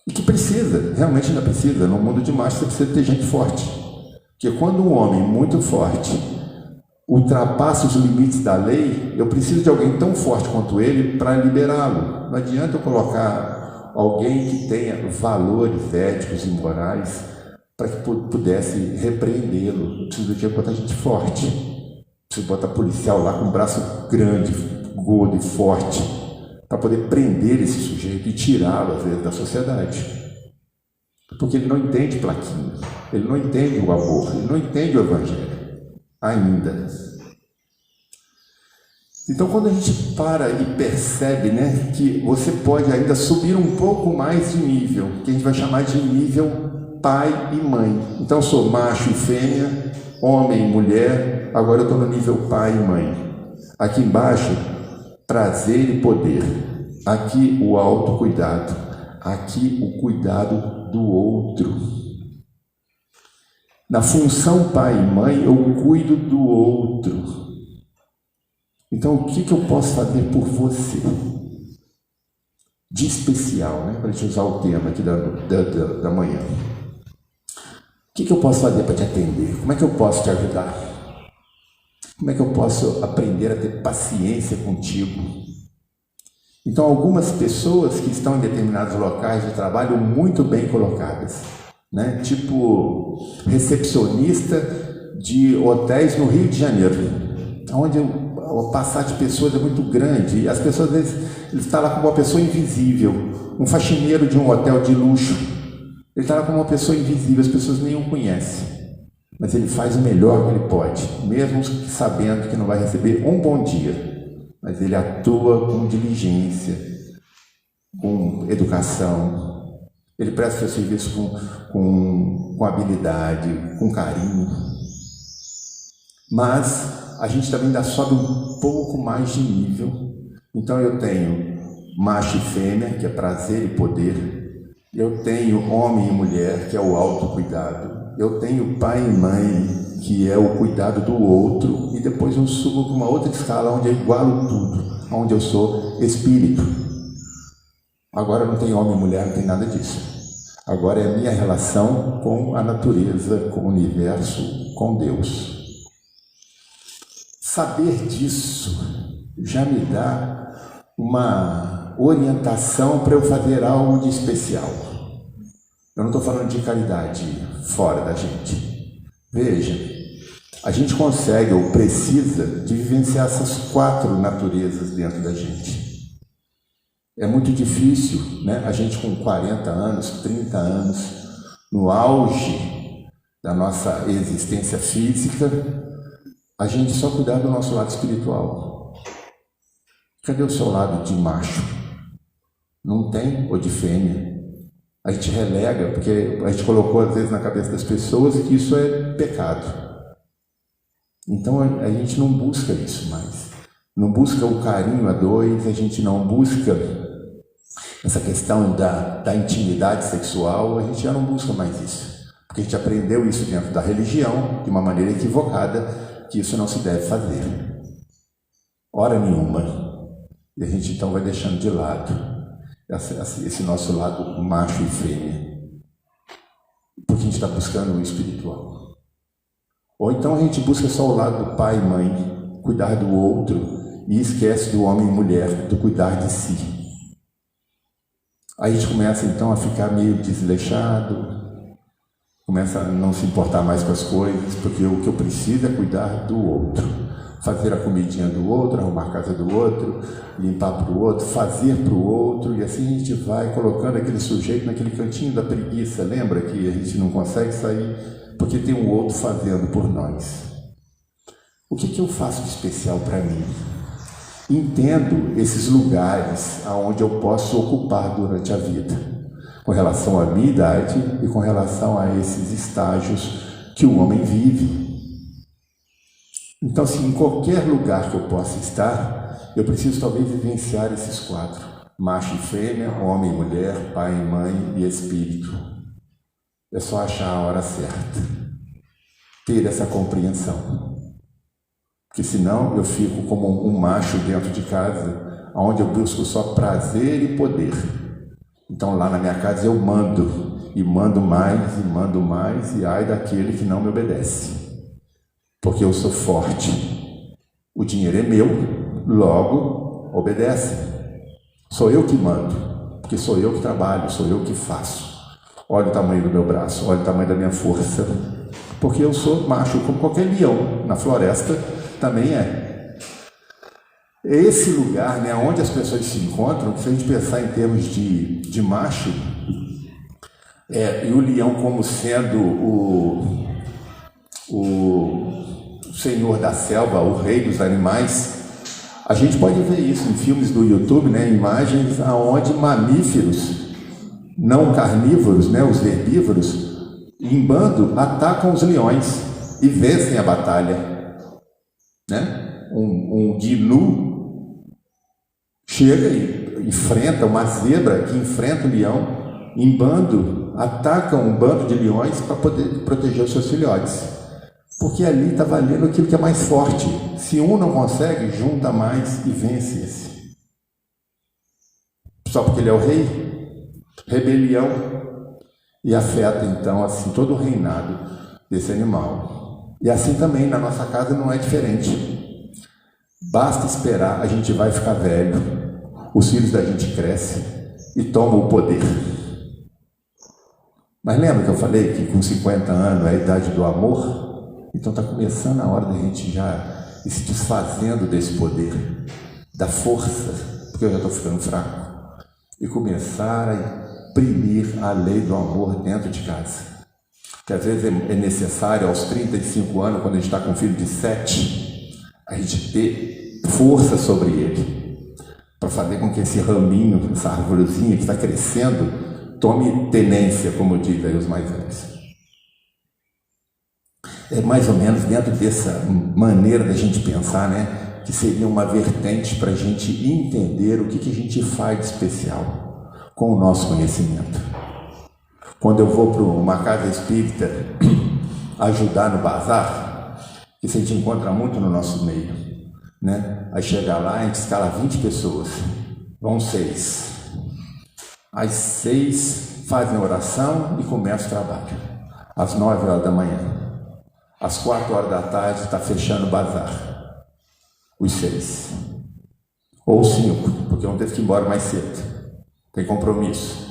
E que precisa, realmente ainda precisa. No mundo de macho você precisa ter gente forte. Porque quando um homem muito forte ultrapassa os limites da lei, eu preciso de alguém tão forte quanto ele para liberá-lo. Não adianta eu colocar alguém que tenha valores éticos e morais para que pudesse repreendê-lo. Eu preciso de botar gente forte. Preciso botar policial lá com um braço grande, gordo e forte, para poder prender esse sujeito e tirá-lo, às vezes, da sociedade. Porque ele não entende plaquinha, ele não entende o amor, ele não entende o evangelho, ainda. Então, quando a gente para e percebe, né, que você pode ainda subir um pouco mais de nível, que a gente vai chamar de nível pai e mãe. Então, eu sou macho e fêmea, homem e mulher, agora eu estou no nível pai e mãe. Aqui embaixo, prazer e poder. Aqui o autocuidado. Aqui o cuidado do outro. Na função pai e mãe, eu cuido do outro. Então, o que eu posso fazer por você? De especial, né? Para a gente usar o tema aqui da manhã. O que eu posso fazer para te atender? Como é que eu posso te ajudar? Como é que eu posso aprender a ter paciência contigo? Então, algumas pessoas que estão em determinados locais de trabalho muito bem colocadas, né? Tipo recepcionista de hotéis no Rio de Janeiro, onde o passar de pessoas é muito grande e as pessoas, às vezes, ele está lá como uma pessoa invisível, um faxineiro de um hotel de luxo. Ele está lá como uma pessoa invisível, as pessoas nem o conhecem, mas ele faz o melhor que ele pode, mesmo sabendo que não vai receber um bom dia, mas ele atua com diligência, com educação, ele presta seu serviço com habilidade, com carinho. Mas a gente também ainda sobe um pouco mais de nível. Então eu tenho macho e fêmea, que é prazer e poder. Eu tenho homem e mulher, que é o autocuidado. Eu tenho pai e mãe, que é o cuidado do outro. E depois eu subo para uma outra escala, onde eu igualo tudo, onde eu sou espírito. Agora não tem homem e mulher, não tem nada disso. Agora é a minha relação com a natureza, com o universo, com Deus. Saber disso já me dá uma orientação para eu fazer algo de especial. Eu não estou falando de caridade fora da gente. Veja, a gente consegue ou precisa de vivenciar essas 4 naturezas dentro da gente. É muito difícil, né? A gente com 40 anos, 30 anos, no auge da nossa existência física, a gente só cuidar do nosso lado espiritual. Cadê o seu lado de macho? Não tem? Ou de fêmea? A gente relega, porque a gente colocou às vezes na cabeça das pessoas que isso é pecado. Então a gente não busca isso mais. Não busca o carinho a dois, a gente não busca essa questão da intimidade sexual, a gente já não busca mais isso. Porque a gente aprendeu isso dentro da religião, de uma maneira equivocada, que isso não se deve fazer. Hora nenhuma. E a gente então vai deixando de lado esse nosso lado macho e fêmea, porque a gente está buscando o espiritual. Ou então a gente busca só o lado do pai e mãe, cuidar do outro e esquece do homem e mulher, do cuidar de si. Aí a gente começa então a ficar meio desleixado, começa a não se importar mais com as coisas, porque o que eu preciso é cuidar do outro. Fazer a comidinha do outro, arrumar a casa do outro, limpar para o outro, fazer para o outro, e assim a gente vai colocando aquele sujeito naquele cantinho da preguiça. Lembra que a gente não consegue sair porque tem um outro fazendo por nós. O que eu faço de especial para mim? Entendo esses lugares aonde eu posso ocupar durante a vida, com relação à minha idade e com relação a esses estágios que o homem vive. Então, se em qualquer lugar que eu possa estar, eu preciso talvez vivenciar esses quatro: macho e fêmea, homem e mulher, pai e mãe e espírito. É só achar a hora certa, ter essa compreensão. Porque senão eu fico como um macho dentro de casa, onde eu busco só prazer e poder. Então lá na minha casa eu mando, e mando mais, e ai daquele que não me obedece. Porque eu sou forte. O dinheiro é meu, logo obedece. Sou eu que mando, porque sou eu que trabalho, sou eu que faço. Olha o tamanho do meu braço, olha o tamanho da minha força. Porque eu sou macho, como qualquer leão na floresta também é. Esse lugar, né, onde as pessoas se encontram, se a gente pensar em termos de macho, e o leão como sendo o senhor da selva, o rei dos animais, a gente pode ver isso em filmes do YouTube, né, imagens onde mamíferos não carnívoros, né, os herbívoros, em bando, atacam os leões e vencem a batalha. Né? Um gnu chega e enfrenta uma zebra que enfrenta o leão em bando, ataca um bando de leões para poder proteger os seus filhotes, porque ali está valendo aquilo que é mais forte. Se um não consegue, junta mais e vence esse, só porque ele é o rei. Rebelião, e afeta então assim todo o reinado desse animal. E assim também na nossa casa não é diferente. Basta esperar, a gente vai ficar velho, os filhos da gente crescem e tomam o poder. Mas lembra que eu falei que com 50 anos é a idade do amor? Então está começando a hora da gente já ir se desfazendo desse poder, da força, porque eu já estou ficando fraco, e começar a imprimir a lei do amor dentro de casa. Que às vezes é necessário aos 35 anos, quando a gente está com um filho de 7, a gente ter força sobre ele, para fazer com que esse raminho, essa arvorezinha que está crescendo, tome tenência, como diz aí os mais velhos. É mais ou menos dentro dessa maneira da gente pensar, né, que seria uma vertente para a gente entender o que a gente faz de especial com o nosso conhecimento. Quando eu vou para uma casa espírita ajudar no bazar, isso a gente encontra muito no nosso meio, né? Aí chega lá, a gente escala 20 pessoas, vão 6. As 6 fazem oração e começam o trabalho, às 9 horas da manhã. Às 4 horas da tarde está fechando o bazar, os 6. Ou 5, porque um teve que ir embora mais cedo, tem compromisso.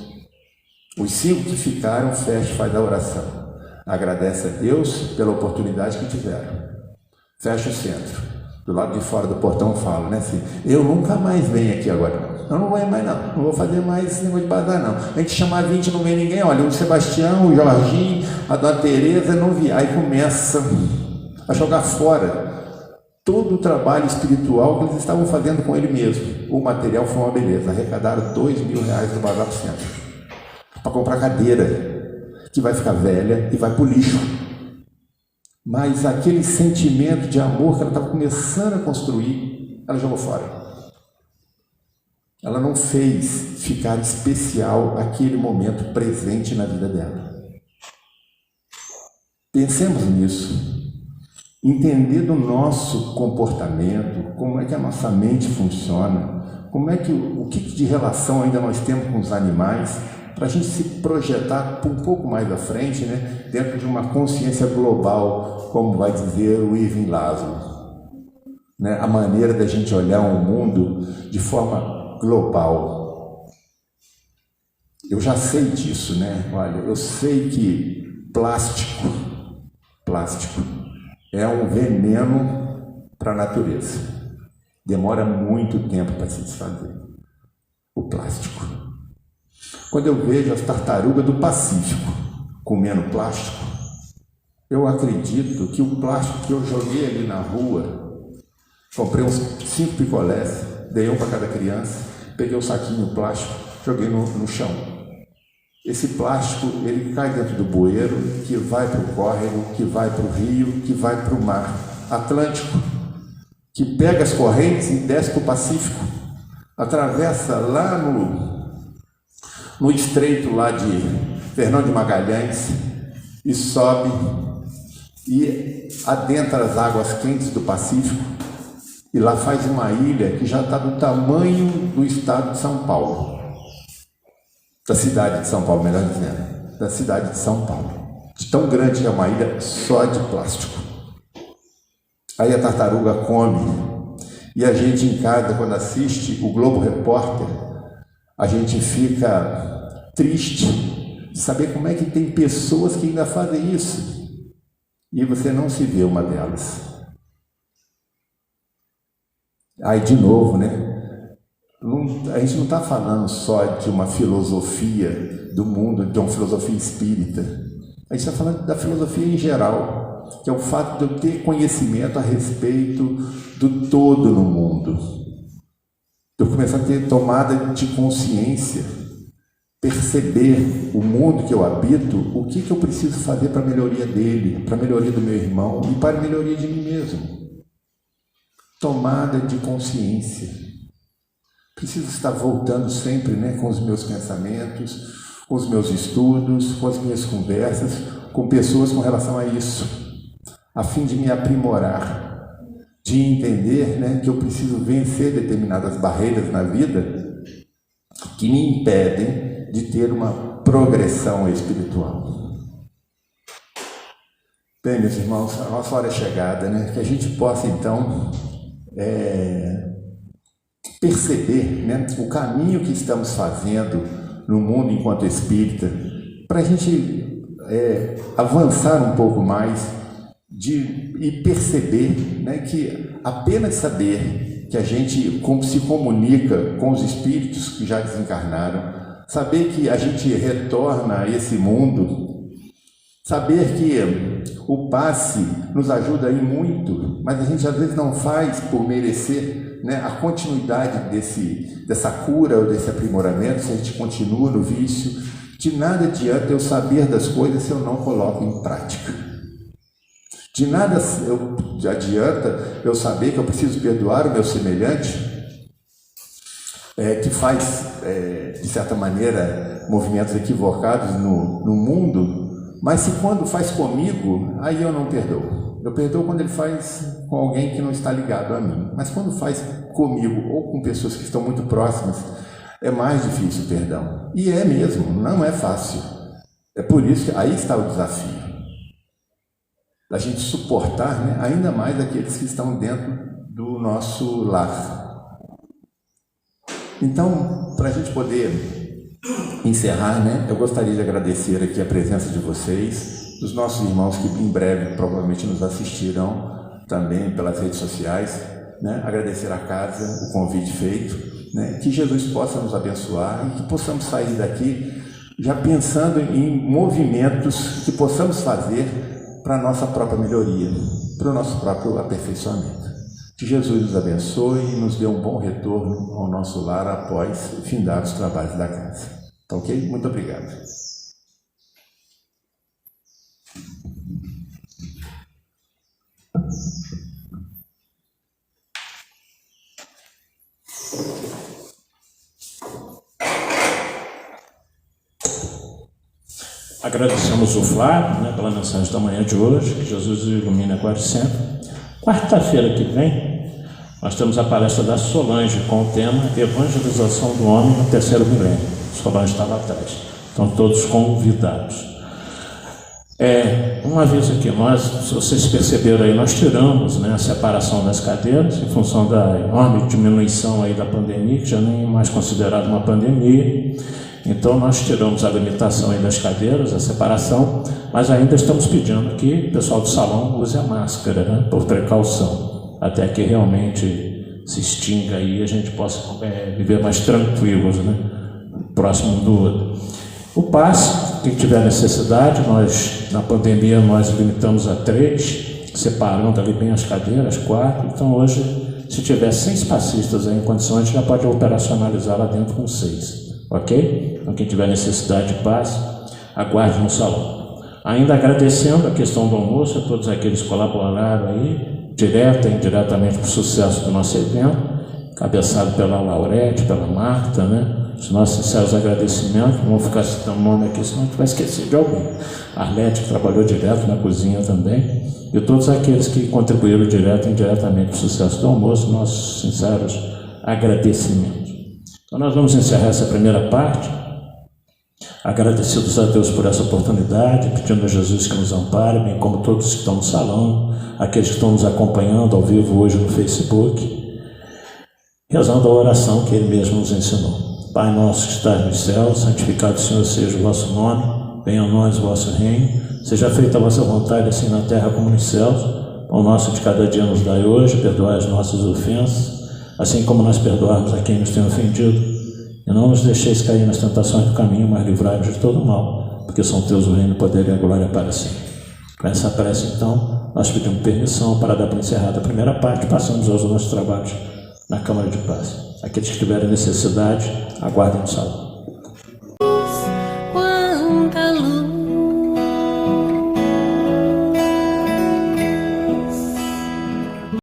Os 5 que ficaram, fecha e faz a oração. Agradece a Deus pela oportunidade que tiveram. Fecha o centro. Do lado de fora do portão fala, né, assim, eu nunca mais venho aqui agora. Eu não vou mais não. Não vou fazer mais esse negócio de bazar não. A gente chamar 20 não vem ninguém. Olha, o Sebastião, o Jorginho, a Dona Tereza não vi. Aí começa a jogar fora todo o trabalho espiritual que eles estavam fazendo com ele mesmo. O material foi uma beleza. Arrecadaram R$2.000 no bazar do centro, para comprar cadeira, que vai ficar velha e vai para o lixo. Mas aquele sentimento de amor que ela estava começando a construir, ela jogou fora. Ela não fez ficar especial aquele momento presente na vida dela. Pensemos nisso. Entender do nosso comportamento, como é que a nossa mente funciona, como é que, o que de relação ainda nós temos com os animais, para a gente se projetar um pouco mais à frente, né, dentro de uma consciência global, como vai dizer o Irving Laszlo. né, a maneira da gente olhar o mundo de forma global. Eu já sei disso, né? Olha, eu sei que plástico é um veneno para a natureza. Demora muito tempo para se desfazer o plástico. Quando eu vejo as tartarugas do Pacífico comendo plástico, eu acredito que o plástico que eu joguei ali na rua, comprei uns 5 picolés, dei um para cada criança, peguei o saquinho plástico, joguei no chão. Esse plástico, ele cai dentro do bueiro, que vai para o córrego, que vai para o rio, que vai para o mar Atlântico, que pega as correntes e desce para o Pacífico, atravessa lá no estreito lá de Fernão de Magalhães e sobe e adentra as águas quentes do Pacífico, e lá faz uma ilha que já está do tamanho do estado de São Paulo, da cidade de São Paulo, melhor dizendo, da cidade de São Paulo, de tão grande que é uma ilha só de plástico. Aí a tartaruga come, e a gente em casa, quando assiste o Globo Repórter, a gente fica triste de saber como é que tem pessoas que ainda fazem isso, e você não se vê uma delas. Aí de novo, né? A gente não está falando só de uma filosofia do mundo, de uma filosofia espírita. A gente está falando da filosofia em geral, que é o fato de eu ter conhecimento a respeito do todo no mundo. Eu começar a ter tomada de consciência, perceber o mundo que eu habito, o que eu preciso fazer para a melhoria dele, para a melhoria do meu irmão e para a melhoria de mim mesmo. Tomada de consciência. Preciso estar voltando sempre, né, com os meus pensamentos, com os meus estudos, com as minhas conversas, com pessoas com relação a isso, a fim de me aprimorar, de entender, né, que eu preciso vencer determinadas barreiras na vida que me impedem de ter uma progressão espiritual. Bem, meus irmãos, a nossa hora é chegada, né, que a gente possa então perceber, né, o caminho que estamos fazendo no mundo enquanto espírita, para a gente avançar um pouco mais e perceber, né, que apenas saber que a gente se comunica com os espíritos que já desencarnaram, saber que a gente retorna a esse mundo, saber que o passe nos ajuda aí muito, mas a gente às vezes não faz por merecer, né, a continuidade dessa cura ou desse aprimoramento, se a gente continua no vício. De nada adianta eu saber das coisas se eu não coloco em prática. De nada adianta eu saber que eu preciso perdoar o meu semelhante, que faz, de certa maneira, movimentos equivocados no mundo, mas se quando faz comigo, aí eu não perdoo. Eu perdoo quando ele faz com alguém que não está ligado a mim. Mas quando faz comigo ou com pessoas que estão muito próximas, é mais difícil o perdão. E é mesmo, não é fácil. É por isso que aí está o desafio. Da gente suportar, né, ainda mais aqueles que estão dentro do nosso lar. Então, para a gente poder encerrar, né, eu gostaria de agradecer aqui a presença de vocês, dos nossos irmãos que em breve provavelmente nos assistirão também pelas redes sociais, né? Agradecer a casa, o convite feito, né? Que Jesus possa nos abençoar e que possamos sair daqui já pensando em movimentos que possamos fazer para a nossa própria melhoria, para o nosso próprio aperfeiçoamento. Que Jesus nos abençoe e nos dê um bom retorno ao nosso lar após findar os trabalhos da casa. Tá ok? Muito obrigado. Agradecemos o Flávio, né, pela mensagem da manhã de hoje, que Jesus ilumine agora e sempre. Quarta-feira que vem, nós temos a palestra da Solange com o tema Evangelização do Homem no Terceiro Milênio. Solange estava atrás. Então, todos convidados. Um aviso aqui, se vocês perceberam aí, nós tiramos, né, a separação das cadeiras em função da enorme diminuição aí da pandemia, que já nem é mais considerada uma pandemia. Então nós tiramos a limitação aí das cadeiras, a separação, mas ainda estamos pedindo que o pessoal do salão use a máscara, né, por precaução, até que realmente se extinga aí e a gente possa viver mais tranquilos, né, próximo do outro. O passe, quem tiver necessidade, nós na pandemia nós limitamos a 3, separando ali bem as cadeiras, 4. Então hoje, se tiver 6 passistas aí em condições, a gente já pode operacionalizar lá dentro com 6, ok? Então quem tiver necessidade de passe, aguarde no salão. Ainda agradecendo a questão do almoço a todos aqueles que colaboraram aí, direta e indiretamente para o sucesso do nosso evento, cabeçado pela Laurete, pela Marta, né? Os nossos sinceros agradecimentos, não vou ficar citando o nome aqui, senão a gente vai esquecer de algum. A Arlete, que trabalhou direto na cozinha também, e todos aqueles que contribuíram direto e indiretamente para o sucesso do almoço, nossos sinceros agradecimentos. Então nós vamos encerrar essa primeira parte, agradecidos a Deus por essa oportunidade, pedindo a Jesus que nos ampare, bem como todos que estão no salão, aqueles que estão nos acompanhando ao vivo hoje no Facebook, rezando a oração que Ele mesmo nos ensinou. Pai nosso que estás nos céus, santificado Senhor seja o vosso nome, venha a nós o vosso reino, seja feita a vossa vontade, assim na terra como nos céus. O nosso de cada dia nos dai hoje, perdoai as nossas ofensas, assim como nós perdoarmos a quem nos tem ofendido. E não nos deixeis cair nas tentações do caminho, mas livrai-nos de todo mal, porque são teus o reino, o poder e a glória para sempre. Com essa prece, então, nós pedimos permissão para dar por encerrada a primeira parte, passamos aos nossos trabalhos na Câmara de Paz. Aqueles que tiverem necessidade, aguardem o salão.